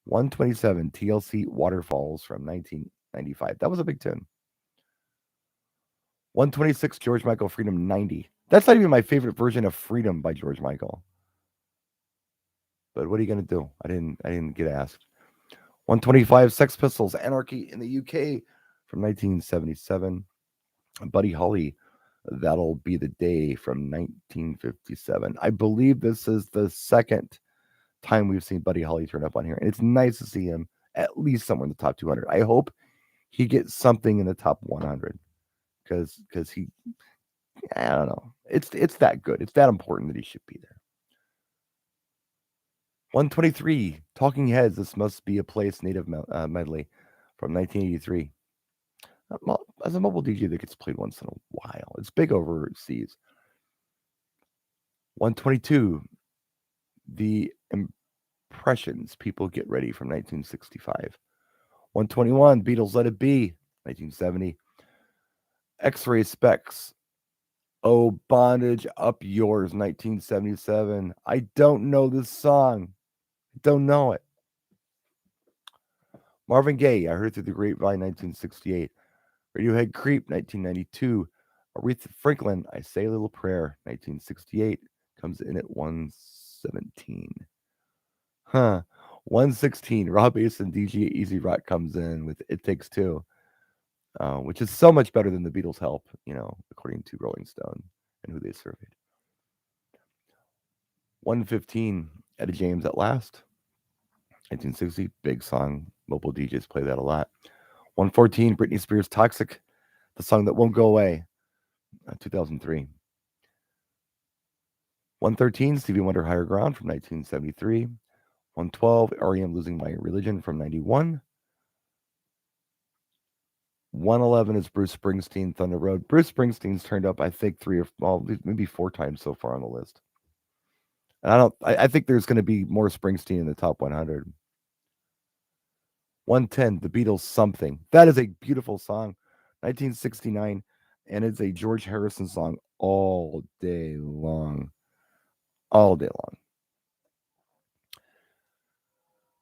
127, TLC, Waterfalls from 1995. That was a big tune. 126, George Michael, Freedom 90. That's not even my favorite version of Freedom by George Michael. But what are you going to do? I didn't get asked. 125, Sex Pistols, Anarchy in the UK from 1977. Buddy Holly, That'll Be the Day from 1957. I believe this is the second time we've seen Buddy Holly turn up on here. And it's nice to see him at least somewhere in the top 200. I hope he gets something in the top 100 because he, I don't know. It's that good. It's that important that he should be there. 123, Talking Heads, This Must Be a Place Native medley from 1983. As a mobile DJ that gets played once in a while. It's big overseas. 122, The Impressions, People Get Ready from 1965. 121, Beatles, Let It Be, 1970. X-Ray Specs, Oh Bondage Up Yours, 1977. I don't know this song. Don't know it. Marvin Gaye, I Heard Through the Grapevine, 1968. Radiohead Creep, 1992. Aretha Franklin, I Say a Little Prayer, 1968. Comes in at 117. 116. Rob Bass and DJ Easy Rock comes in with It Takes Two, which is so much better than the Beatles' Help, according to Rolling Stone and who they surveyed. 115. Etta James At Last, 1960. Big song. Mobile DJs play that a lot. 114. Britney Spears Toxic, the song that won't go away, 2003. 113. Stevie Wonder Higher Ground from 1973. 112. R.E.M. Losing My Religion from 91. 111 is Bruce Springsteen, Thunder Road. Bruce Springsteen's turned up, I think, maybe 4 times so far on the list. And I think there's going to be more Springsteen in the top 100. 110, The Beatles' Something. That is a beautiful song. 1969, and it's a George Harrison song all day long. All day long.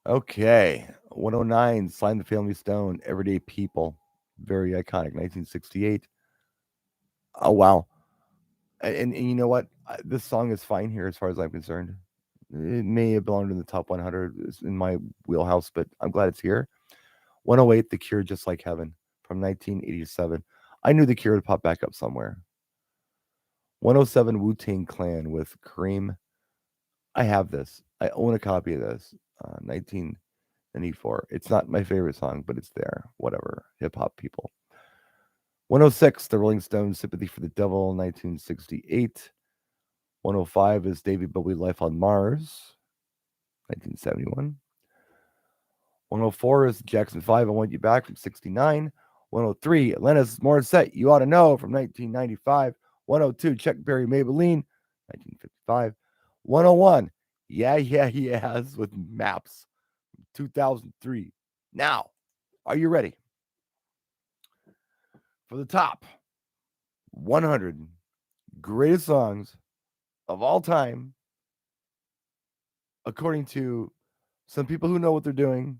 Okay. 109, Sly and the Family Stone, Everyday People. Very iconic, 1968. Oh, wow. And you know what? This song is fine here as far as I'm concerned. It may have belonged in the top 100 in my wheelhouse, but I'm glad it's here. 108, The Cure, Just Like Heaven from 1987. I knew The Cure would pop back up somewhere. 107, Wu-Tang Clan with Cream. I have this. I own a copy of this. 1994. It's not my favorite song, but it's there. Whatever. Hip-hop people. 106, The Rolling Stones, Sympathy for the Devil, 1968. 105 is David Bowie, Life on Mars, 1971. 104 is Jackson 5, I Want You Back from 69. 103, Atlantis Morissette, You Ought to Know from 1995. 102, Chuck Berry, Maybelline, 1955. 101, Yeah, Yeah, Yeahs with Maps, 2003. Now, are you ready for the top 100 greatest songs of all time, according to some people who know what they're doing,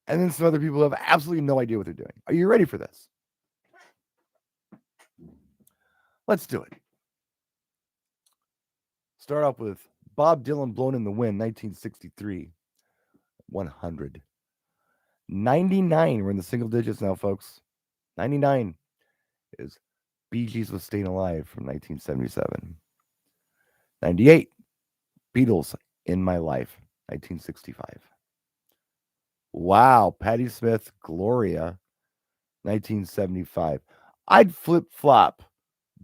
and then some other people who have absolutely no idea what they're doing? Are you ready for this? Let's do it. Start off with Bob Dylan, Blown in the Wind, 1963. 100. 99. We're in the single digits now, folks. 99 is Bee Gees with Staying Alive from 1977. 98, Beatles, In My Life, 1965. Wow, Patti Smith, Gloria, 1975. I'd flip-flop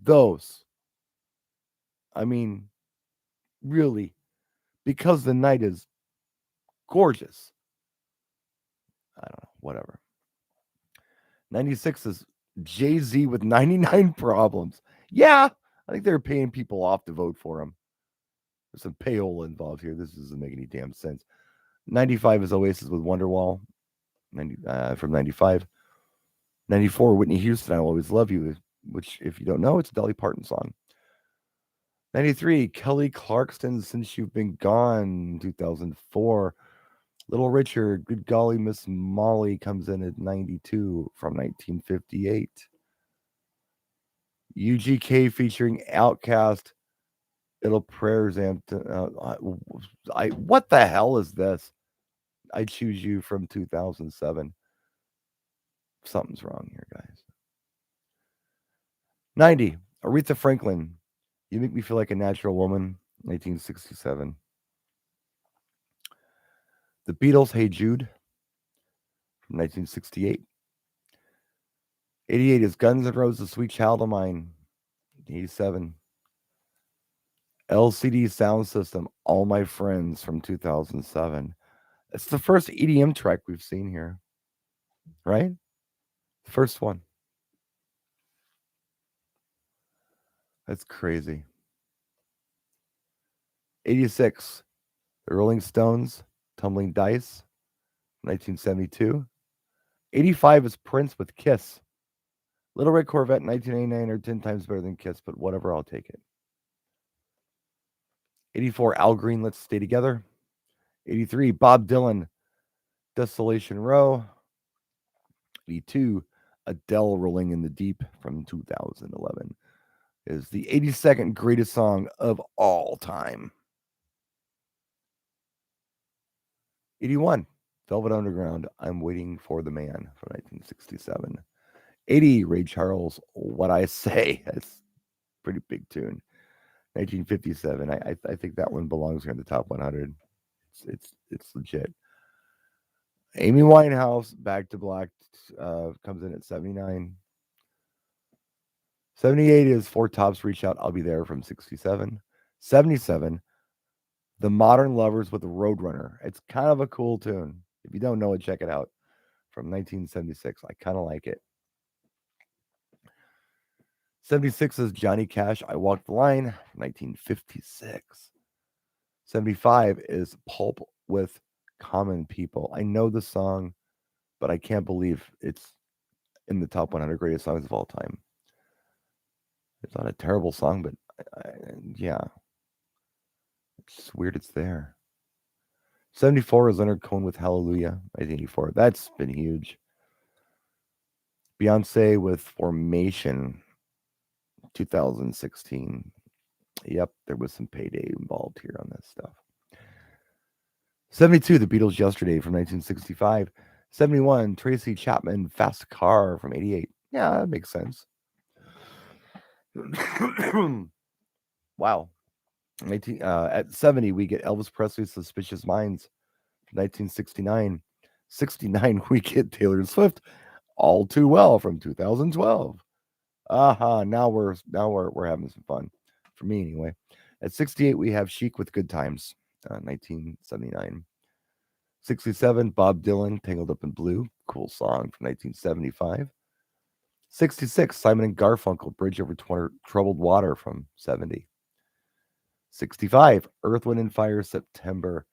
those. I mean, really, because the night is gorgeous. I don't know, whatever. 96 is Jay-Z with 99 Problems. Yeah, I think they're paying people off to vote for him. There's some payola involved here. This doesn't make any damn sense. 95 is Oasis with Wonderwall from 95. 94, Whitney Houston, I'll Always Love You, which, if you don't know, it's a Dolly Parton song. 93, Kelly Clarkson, Since You've Been Gone, 2004. Little Richard, Good Golly Miss Molly comes in at 92 from 1958. UGK featuring Outkast, Little Prayers what the hell is this? I Choose You from 2007. Something's wrong here, guys. 90, Aretha Franklin, You Make Me Feel Like a Natural Woman, 1967. The Beatles, Hey Jude, from 1968. 88 is Guns N' Roses, Sweet Child of Mine, 87. LCD Sound System, All My Friends, from 2007. It's the first EDM track we've seen here, right? First one. That's crazy. 86, The Rolling Stones, Tumbling Dice, 1972. 85 is Prince with Kiss. Little Red Corvette, 1989, are 10 times better than Kiss, but whatever, I'll take it. 84, Al Green, Let's Stay Together. 83, Bob Dylan, Desolation Row. 82, Adele, Rolling in the Deep, from 2011, is the 82nd greatest song of all time. 81, Velvet Underground, I'm Waiting for the Man, from 1967. 80, Ray Charles, What I Say. That's a pretty big tune. 1957. I think that one belongs here in the top 100. It's legit. Amy Winehouse, Back to Black, comes in at 79. 78 is Four Tops, Reach Out, I'll Be There, from 67. 77, The Modern Lovers with Roadrunner. It's kind of a cool tune. If you don't know it, check it out. From 1976. I kind of like it. 76 is Johnny Cash, I Walked the Line, 1956. 75 is Pulp with Common People. I know the song, but I can't believe it's in the top 100 greatest songs of all time. It's not a terrible song, but yeah. It's just weird it's there. 74 is Leonard Cohen with Hallelujah, 1984. That's been huge. Beyonce with Formation, 2016. Yep, there was some payday involved here on this stuff. 72, The Beatles, Yesterday, from 1965. 71, Tracy Chapman, Fast Car, from 88. Yeah, that makes sense. Wow. At 70, we get Elvis Presley's Suspicious Minds, from 1969. 69, we get Taylor Swift, All Too Well, from 2012. Now we're having some fun, for me anyway. At 68, we have Chic with Good Times, 1979. 67, Bob Dylan, Tangled Up in Blue, cool song, from 1975. 66, Simon and Garfunkel, Bridge Over Troubled Water, from 70. 65, Earth, Wind and Fire, September,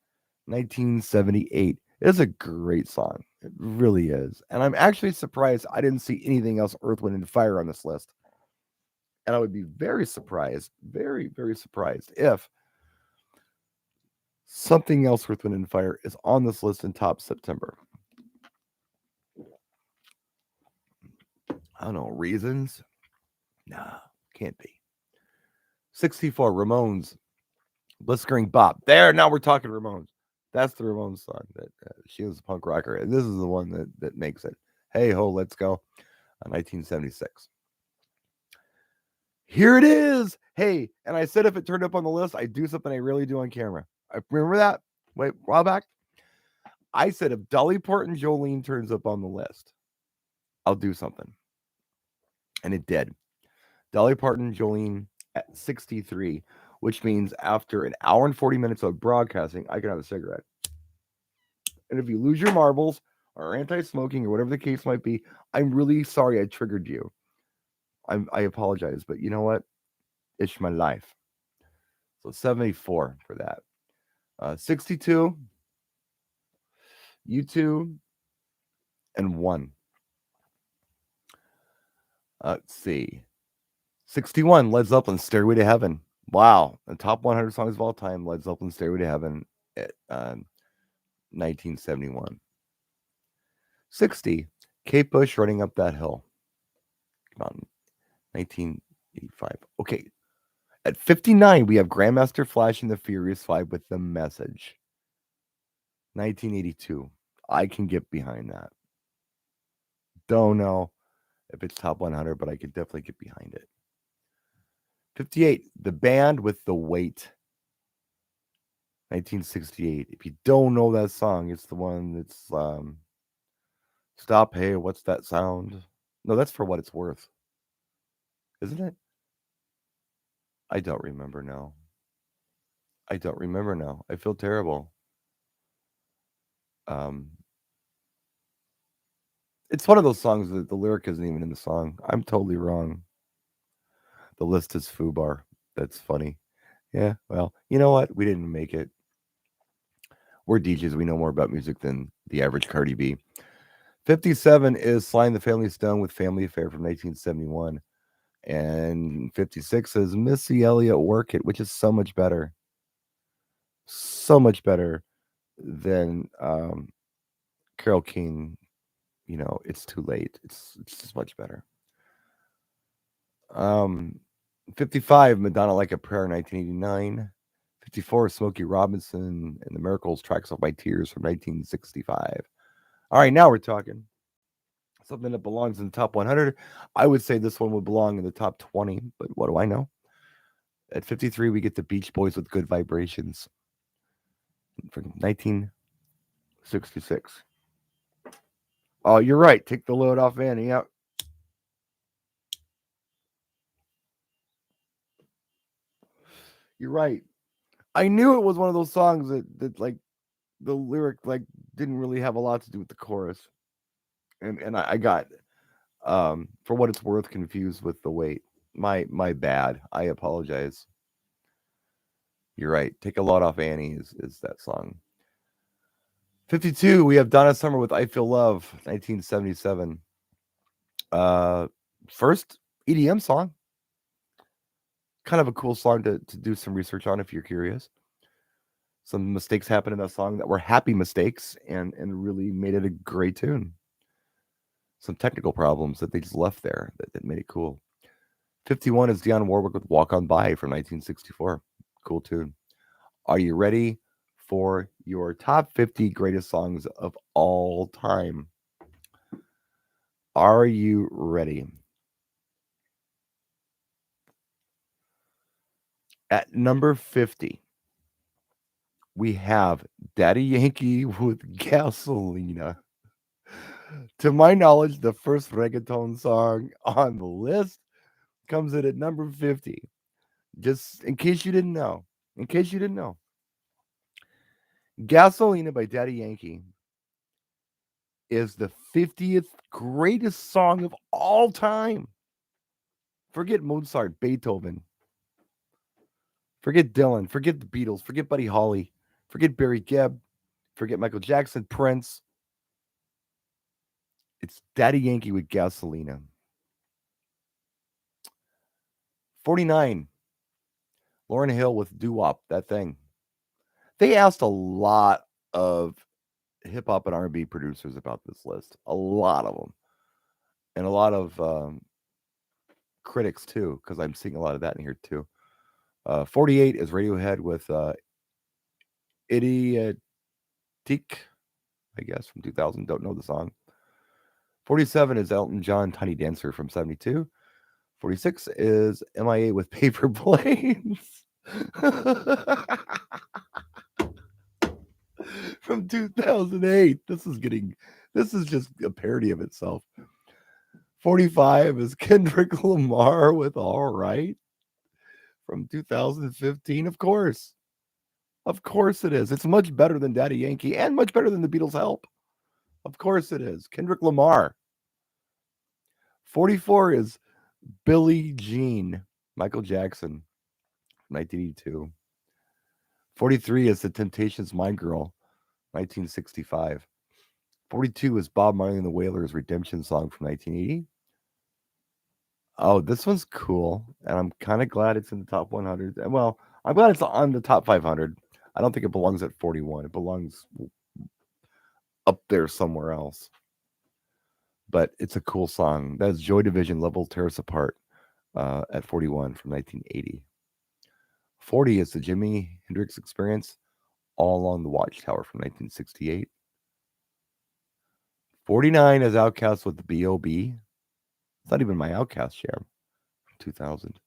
1978. It is a great song. It really is. And I'm actually surprised I didn't see anything else Earth, Wind and Fire on this list. And I would be very surprised, very, very surprised if something else Earth, Wind and Fire is on this list in top September. I don't know. Reasons? Nah, can't be. 64, Ramones, Blitzkrieg Bop. There, now we're talking Ramones. That's the Ramones song that she was a punk rocker. And this is the one that makes it. Hey ho, let's go. 1976. Here it is. Hey, and I said if it turned up on the list, I'd do something I really do on camera. I remember that. Wait, a while back. I said if Dolly Parton Jolene turns up on the list, I'll do something. And it did. Dolly Parton Jolene at 63, which means after an hour and 40 minutes of broadcasting, I can have a cigarette. And if you lose your marbles or anti-smoking or whatever the case might be, I'm really sorry I triggered you. I apologize, but you know what? It's my life. So 74 for that. 62, U2, and 1. Let's see. 61, Led Zeppelin, Stairway to Heaven. Wow. The top 100 songs of all time, Led Zeppelin, Stairway to Heaven at 1971. 60, Kate Bush, Running Up That Hill. Come on. 1985. Okay. At 59, we have Grandmaster Flash and the Furious Five with The Message. 1982. I can get behind that. Don't know if it's top 100, but I could definitely get behind it. 58, The Band with The Weight. 1968. If you don't know that song, it's the one that's Stop, Hey, What's That Sound? No, that's For What It's Worth. Isn't it? I don't remember now. I feel terrible. It's one of those songs that the lyric isn't even in the song. I'm totally wrong. The list is foobar. That's funny. Yeah, well, you know what? We didn't make it. We're DJs. We know more about music than the average Cardi B. 57 is Sly and the Family Stone with Family Affair from 1971. And 56 is Missy Elliott, Work It, which is so much better. So much better than Carole King. You know, It's Too Late. It's just much better. 55, Madonna Like a Prayer, 1989. 54, Smokey Robinson and the Miracles, Tracks Off My Tears from 1965. All right, now we're talking. Something that belongs in the top 100. I would say this one would belong in the top 20, but what do I know? At 53, we get the Beach Boys with Good Vibrations from 1966. Oh, you're right. Take the load off Annie. Yeah. You're right. I knew it was one of those songs that like the lyric like didn't really have a lot to do with the chorus. And I got For What It's Worth confused with The Weight. My bad. I apologize. You're right. Take a Load Off Annie is that song. 52, we have Donna Summer with I Feel Love, 1977. First EDM song. Kind of a cool song to do some research on if you're curious. Some mistakes happened in that song that were happy mistakes and really made it a great tune. Some technical problems that they just left there that made it cool. 51 is Dionne Warwick with Walk On By from 1964. Cool tune. Are you ready for your top 50 greatest songs of all time? Are you ready? At number 50, we have Daddy Yankee with Gasolina. To my knowledge, the first reggaeton song on the list comes in at number 50. Just in case you didn't know. Gasolina by Daddy Yankee is the 50th greatest song of all time. Forget Mozart, Beethoven. Forget Dylan. Forget the Beatles. Forget Buddy Holly. Forget Barry Gibb. Forget Michael Jackson, Prince. It's Daddy Yankee with Gasolina. 49, Lauryn Hill with Doo-Wop, That Thing. They asked a lot of hip-hop and R&B producers about this list. A lot of them. And a lot of critics, too, because I'm seeing a lot of that in here, too. 48 is Radiohead with Idiotic, I guess, from 2000. Don't know the song. 47 is Elton John, Tiny Dancer from 72. 46 is MIA with Paper Planes. From 2008. This is just a parody of itself. 45 is Kendrick Lamar with All Right from 2015. Of course it is. It's much better than Daddy Yankee and much better than the Beatles' Help. Of course it is. Kendrick Lamar. 44 is Billie Jean, Michael Jackson, 1982. 43 is The Temptations' My Girl, 1965. 42 is Bob Marley and the Wailers' Redemption Song from 1980. Oh, this one's cool, and I'm kind of glad it's in the top 100. Well, I'm glad it's on the top 500. I don't think it belongs at 41. It belongs up there somewhere else. But it's a cool song. That's Joy Division, Love Will Tear Us Apart, at 41 from 1980. 40 is the Jimi Hendrix Experience, All Along the Watchtower from 1968. 49 is Outkast with the B.O.B. It's not even my Outkast jam from 2000.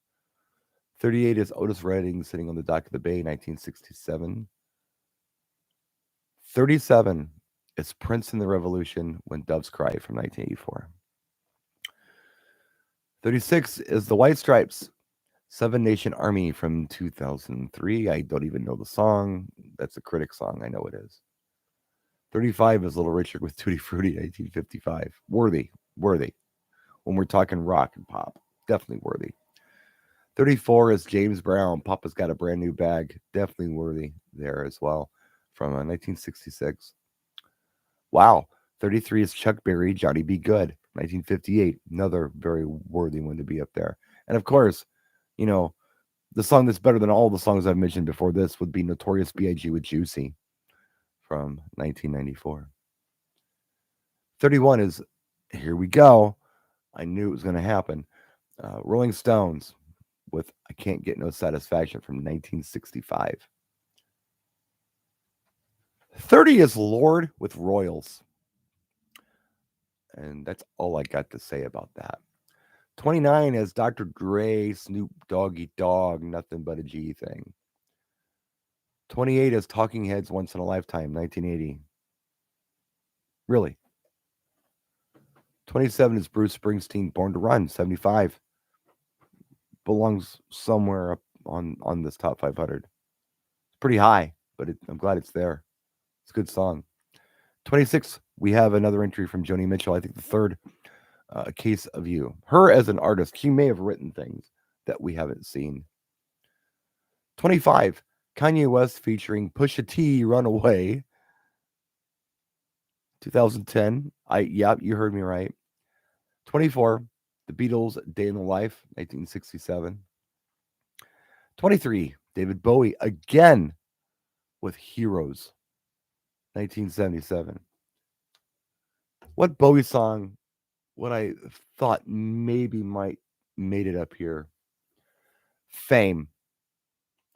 38 is Otis Redding, Sitting on the Dock of the Bay, 1967. 37 is Prince and the Revolution, When Doves Cry from 1984. 36 is The White Stripes, Seven Nation Army from 2003. I don't even know the song. That's a Critic song. I know it is. 35 is Little Richard with Tutti Frutti, 1955. Worthy. When we're talking rock and pop, definitely worthy. 34 is James Brown, Papa's Got a Brand New Bag. Definitely worthy there as well, from 1966. Wow. 33 is Chuck Berry, Johnny Be Good, 1958. Another very worthy one to be up there. And of course, you know, the song that's better than all the songs I've mentioned before this would be Notorious B.I.G. with Juicy from 1994. 31 is Here We Go. I knew it was going to happen. Rolling Stones with I Can't Get No Satisfaction from 1965. 30 is Lord with Royals. And that's all I got to say about that. 29 is Dr. Dre, Snoop Doggy Dogg, Nothing But a G Thing. 28 is Talking Heads, Once in a Lifetime, 1980. Really? 27 is Bruce Springsteen, Born to Run, 75. Belongs somewhere up on this top 500. It's pretty high, but I'm glad it's there. It's a good song. 26, we have another entry from Joni Mitchell. I think the third, A Case of You. Her as an artist, she may have written things that we haven't seen. 25, Kanye West featuring Pusha T, Runaway. 2010. You heard me right. 24, The Beatles, Day in the Life, 1967. 23, David Bowie, again with Heroes, 1977. What Bowie song what I thought maybe might made it up here? Fame.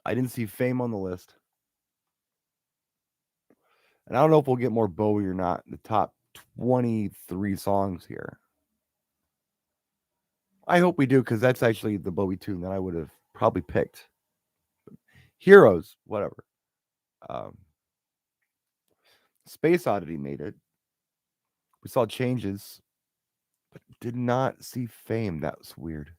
I didn't see Fame on the list. And I don't know if we'll get more Bowie or not. The top 23 songs here. I hope we do, because that's actually the Bowie tune that I would have probably picked. Heroes, whatever. Space Oddity made it. We saw Changes, but did not see Fame. That was weird.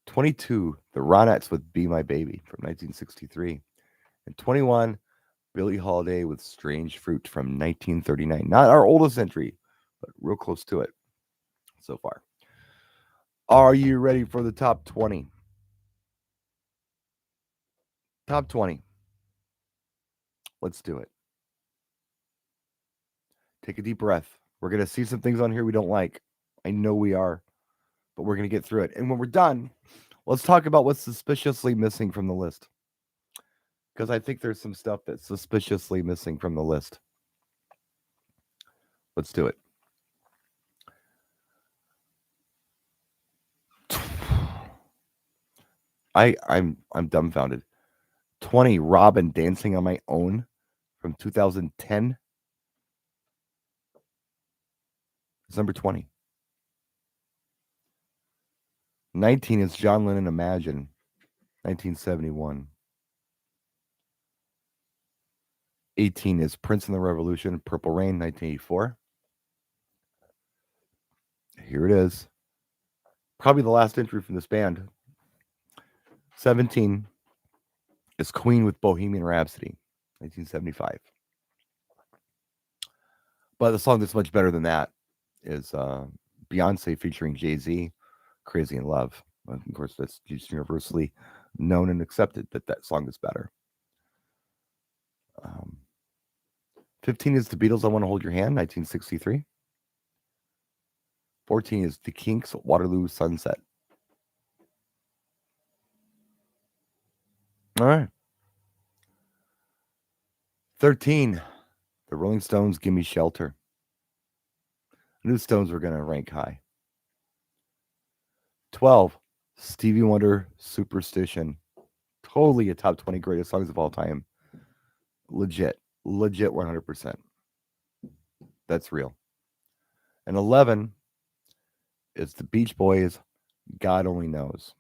22, the Ronettes with Be My Baby from 1963. And 21, Billie Holiday with Strange Fruit from 1939. Not our oldest entry, but real close to it so far. Are you ready for the top 20? Top 20. Let's do it. Take a deep breath. We're going to see some things on here we don't like. I know we are, but we're going to get through it. And when we're done, let's talk about what's suspiciously missing from the list. Because I think there's some stuff that's suspiciously missing from the list. Let's do it. I'm dumbfounded. 20, Robin, Dancing on My Own from 2010. It's number 20. 19 is John Lennon Imagine, 1971. 18 is Prince and the Revolution, Purple Rain, 1984. Here it is. Probably the last entry from this band. 17 is Queen with Bohemian Rhapsody, 1975. But the song that's much better than that is Beyonce featuring Jay-Z, Crazy in Love. Of course, that's just universally known and accepted that that song is better. 15 is The Beatles, I Want to Hold Your Hand, 1963. 14 is The Kinks, Waterloo Sunset. All right. 13, The Rolling Stones, Gimme Shelter. I knew the Stones were going to rank high. 12, Stevie Wonder, Superstition. Totally a top 20 greatest songs of all time. Legit 100%. That's real. And 11 is the Beach Boys, God Only Knows.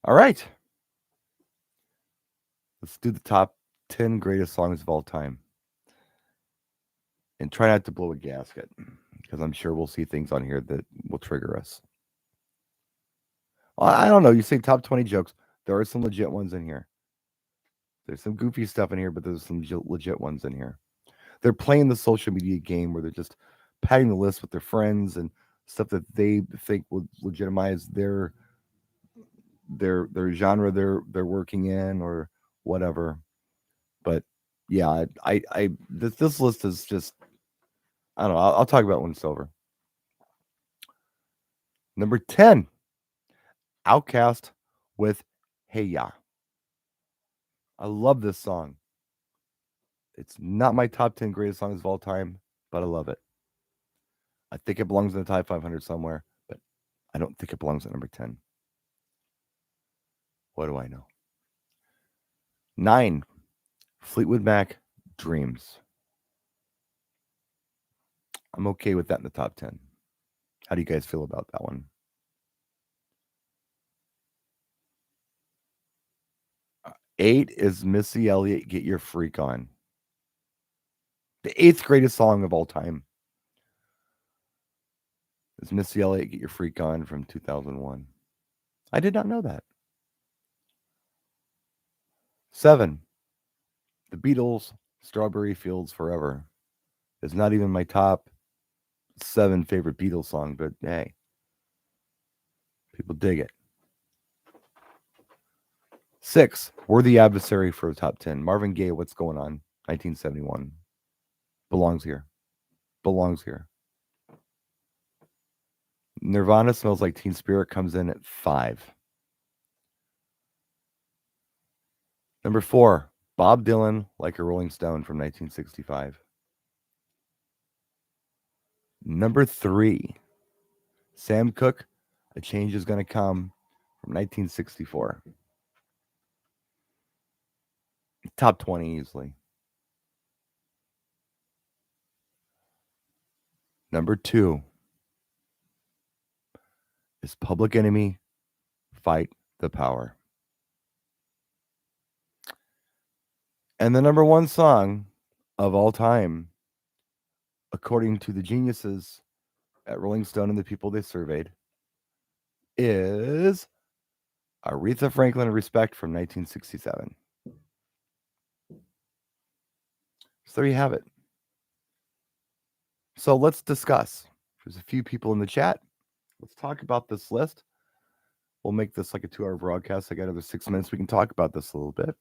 All right. Let's do the top 10 greatest songs of all time. And try not to blow a gasket, because I'm sure we'll see things on here that will trigger us. Well, I don't know. You say top 20 jokes. There are some legit ones in here. There's some goofy stuff in here, but there's some legit ones in here. They're playing the social media game where they're just padding the list with their friends and stuff that they think will legitimize their genre they're working in or whatever. But yeah, this list is just, I don't know. I'll talk about when it's over. Number 10, Outkast with Hey Ya. I love this song. It's not my top 10 greatest songs of all time, but I love it. I think it belongs in the top 500 somewhere, but I don't think it belongs at number 10. What do I know? 9, Fleetwood Mac, Dreams. I'm okay with that in the top 10. How do you guys feel about that one? 8 is Missy Elliott, Get Your Freak On. The 8th greatest song of all time is Missy Elliott, Get Your Freak On from 2001. I did not know that. 7, The Beatles, Strawberry Fields Forever. It's not even my top 7 favorite Beatles song, but hey, people dig it. 6, Worthy Adversary for a top 10. Marvin Gaye, What's Going On, 1971. Belongs here. Belongs here. Nirvana, Smells Like Teen Spirit comes in at 5. Number 4, Bob Dylan, Like a Rolling Stone from 1965. Number 3, Sam Cooke, A Change Is Gonna Come from 1964. Top 20 easily. Number 2 is Public Enemy, Fight the Power. And the number 1 song of all time, according to the geniuses at Rolling Stone and the people they surveyed, is Aretha Franklin, Respect from 1967. So there you have it. So let's discuss. There's a few people in the chat. Let's talk about this list. We'll make this like a 2-hour broadcast. I got another 6 minutes. We can talk about this a little bit.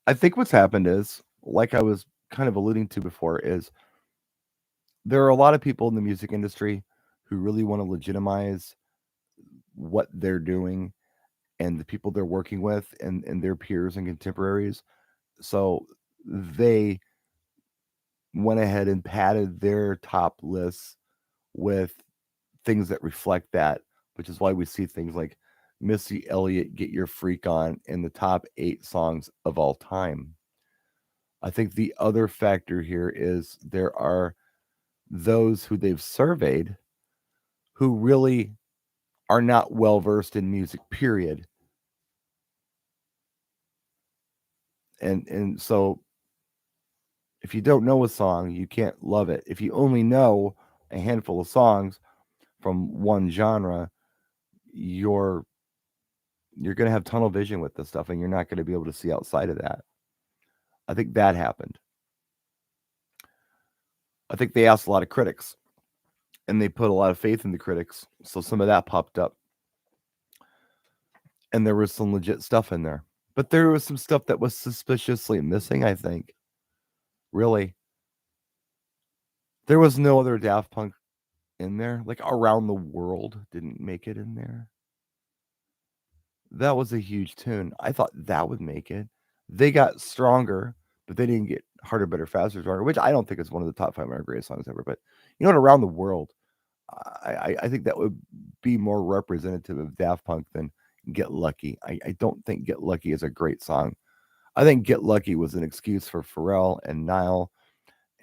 I think what's happened is, like I was kind of alluding to before, is there are a lot of people in the music industry who really want to legitimize what they're doing and the people they're working with and their peers and contemporaries. So they went ahead and padded their top lists with things that reflect that, which is why we see things like Missy Elliott, Get Your Freak On in the top 8 songs of all time. I think the other factor here is there are those who they've surveyed who really are not well versed in music, period. And so if you don't know a song, you can't love it. If you only know a handful of songs from one genre, you're going to have tunnel vision with this stuff, and you're not going to be able to see outside of that. I think that happened. I think they asked a lot of critics, and they put a lot of faith in the critics, so some of that popped up, and there was some legit stuff in there. But there was some stuff that was suspiciously missing, I think. Really. There was no other Daft Punk in there. Like Around the World didn't make it in there. That was a huge tune. I thought that would make it. They got stronger, but they didn't get harder, better, faster, stronger, which I don't think is one of the top 500 greatest songs ever. But you know what? Around the World, I think that would be more representative of Daft Punk than Get Lucky. I don't think Get Lucky is a great song. I think Get Lucky was an excuse for Pharrell and Nile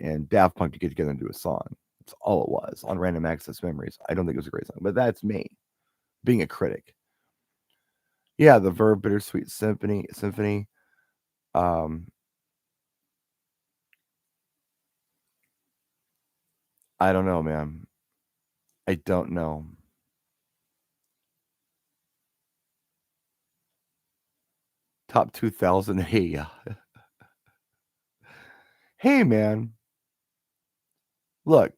and Daft Punk to get together and do a song. That's all it was on Random Access Memories. I don't think it was a great song, but that's me being a critic. Yeah, the Verve Bittersweet Symphony. I don't know, man. I don't know. Top 2000. Hey, hey, man. Look,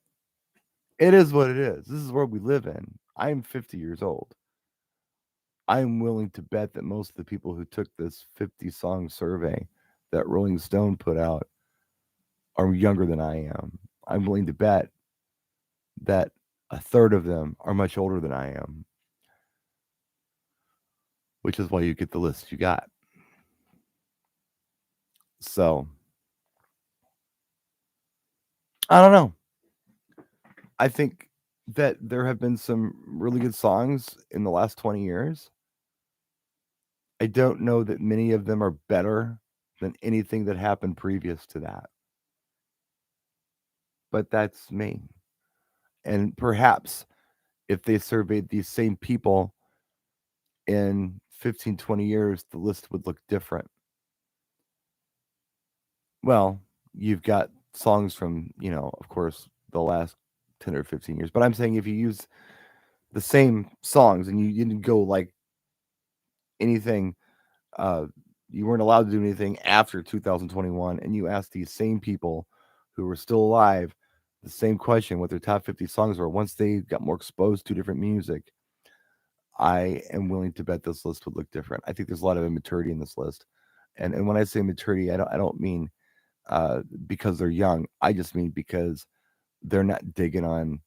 it is what it is. This is where we live in. I'm 50 years old. I'm willing to bet that most of the people who took this 50 song survey that Rolling Stone put out are younger than I am. I'm willing to bet that a third of them are much older than I am, which is why you get the list you got. So, I don't know. I think that there have been some really good songs in the last 20 years. I don't know that many of them are better than anything that happened previous to that. But that's me. And perhaps if they surveyed these same people in 15, 20 years, the list would look different. Well, you've got songs from, of course, the last 10 or 15 years. But I'm saying if you use the same songs and you didn't go like anything, you weren't allowed to do anything after 2021, and you asked these same people who were still alive the same question what their top 50 songs were once they got more exposed to different music, I am willing to bet this list would look different. I think there's a lot of immaturity in this list. And when I say maturity, I don't mean because they're young. I just mean because they're not digging on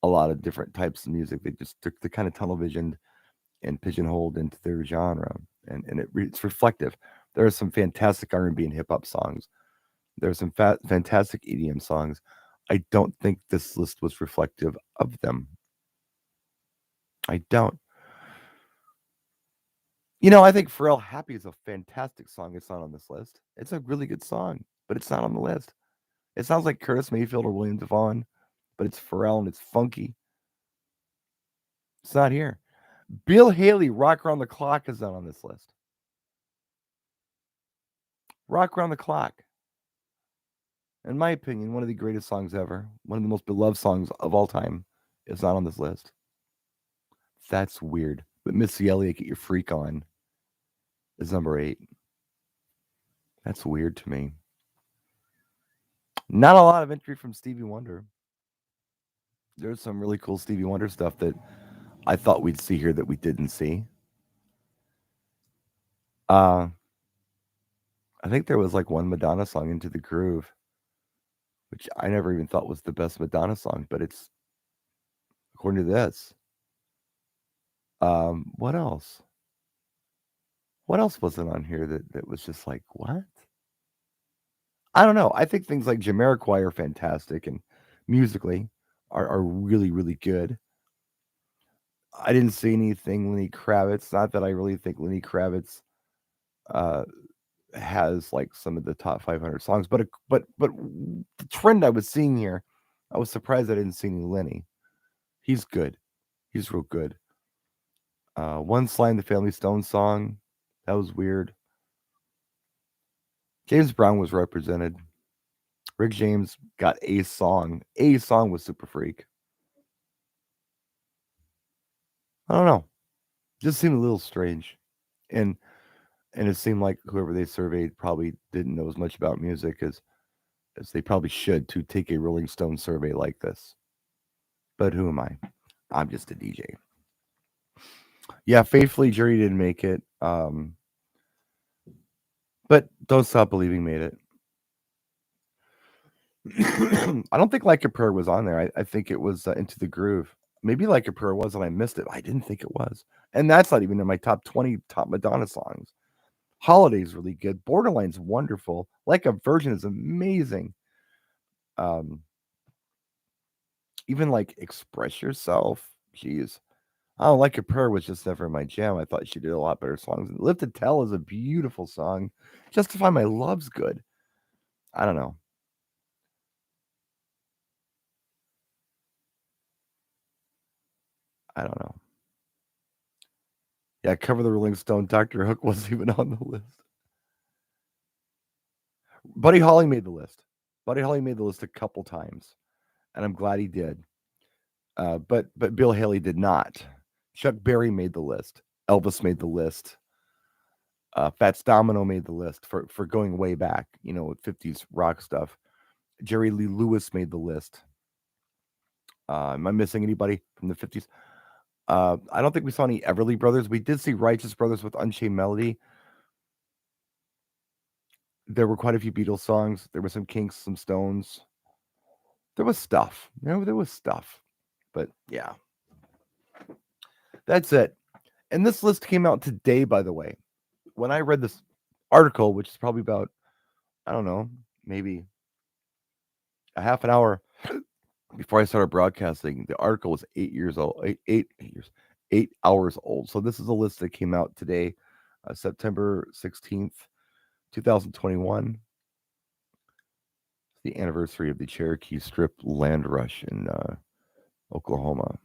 a lot of different types of music. They're kind of tunnel visioned and pigeonholed into their genre, and it's reflective. There are some fantastic R&B and hip hop songs. There are some fantastic EDM songs. I don't think this list was reflective of them. I don't. I think Pharrell Happy is a fantastic song. It's not on this list. It's a really good song, but it's not on the list. It sounds like Curtis Mayfield or William Devon, but it's Pharrell and it's funky. It's not here. Bill Haley, Rock Around the Clock is not on this list. Rock Around the Clock. In my opinion, one of the greatest songs ever, one of the most beloved songs of all time, is not on this list. That's weird. But Missy Elliott, Get Your Freak On, is number 8. That's weird to me. Not a lot of entry from Stevie Wonder. There's some really cool Stevie Wonder stuff that I thought we'd see here that we didn't see. I think there was like one Madonna song, Into the Groove, which I never even thought was the best Madonna song, but it's according to this. What else? What else wasn't on here that was just like, what? I don't know. I think things like Jamiroquai are fantastic and musically are really, really good. I didn't see anything Lenny Kravitz. Not that I really think Lenny Kravitz has like some of the top 500 songs, but the trend I was seeing here, I was surprised I didn't see any Lenny. He's good. He's real good. One Sly and the Family Stone song. That was weird. James Brown was represented. Rick James got a song. A song was Super Freak. I don't know. Just seemed a little strange. And it seemed like whoever they surveyed probably didn't know as much about music as they probably should to take a Rolling Stone survey like this. But who am I? I'm just a DJ. Yeah, Faithfully Jury didn't make it. But Don't Stop Believing made it. I don't think Like a Prayer was on there. I think it was Into the Groove. Maybe Like a Prayer was and I missed it. I didn't think it was. And that's not even in my top 20 top Madonna songs. Holiday's really good. Borderline's wonderful. Like a Virgin is amazing. Even like Express Yourself. Jeez. Oh, Like a Prayer was just never my jam. I thought she did a lot better songs. Live to Tell is a beautiful song. Justify My Love's good. I don't know. Yeah, Cover the Rolling Stone. Dr. Hook wasn't even on the list. Buddy Holly made the list. Buddy Holly made the list a couple times, and I'm glad he did. But Bill Haley did not. Chuck Berry made the list. Elvis made the list. Fats Domino made the list for going way back, with 50s rock stuff. Jerry Lee Lewis made the list. Am I missing anybody from the 50s? I don't think we saw any Everly Brothers. We did see Righteous Brothers with Unchained Melody. There were quite a few Beatles songs. There were some Kinks, some Stones. There was stuff. There was stuff. But yeah. That's it. And this list came out today, by the way. When I read this article, which is probably about, I don't know, maybe a half an hour before I started broadcasting, the article was 8 years old. 8 hours old. So this is a list that came out today, September 16th, 2021. The anniversary of the Cherokee Strip land rush in Oklahoma.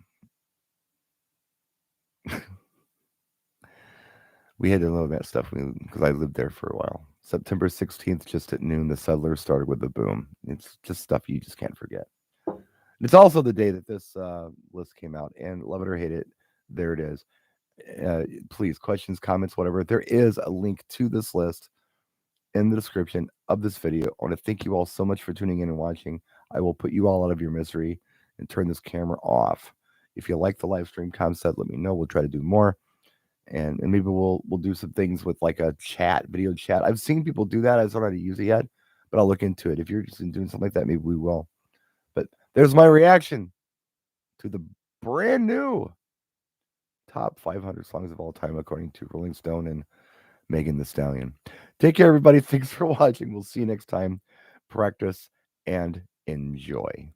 We had to know that stuff because I lived there for a while. September 16th, just at noon, the settlers started with a boom. It's just stuff you just can't forget. It's also the day that this list came out, and love it or hate it, there it is. Please, questions, comments, whatever. There is a link to this list in the description of this video. I want to thank you all so much for tuning in and watching. I will put you all out of your misery and turn this camera off. If you like the live stream concept, let me know. We'll try to do more. And maybe we'll do some things with like a video chat. I've seen people do that. I don't know how to use it yet, but I'll look into it. If you're interested in doing something like that, maybe we will. But there's my reaction to the brand new top 500 songs of all time, according to Rolling Stone and Megan Thee Stallion. Take care, everybody. Thanks for watching. We'll see you next time. Practice and enjoy.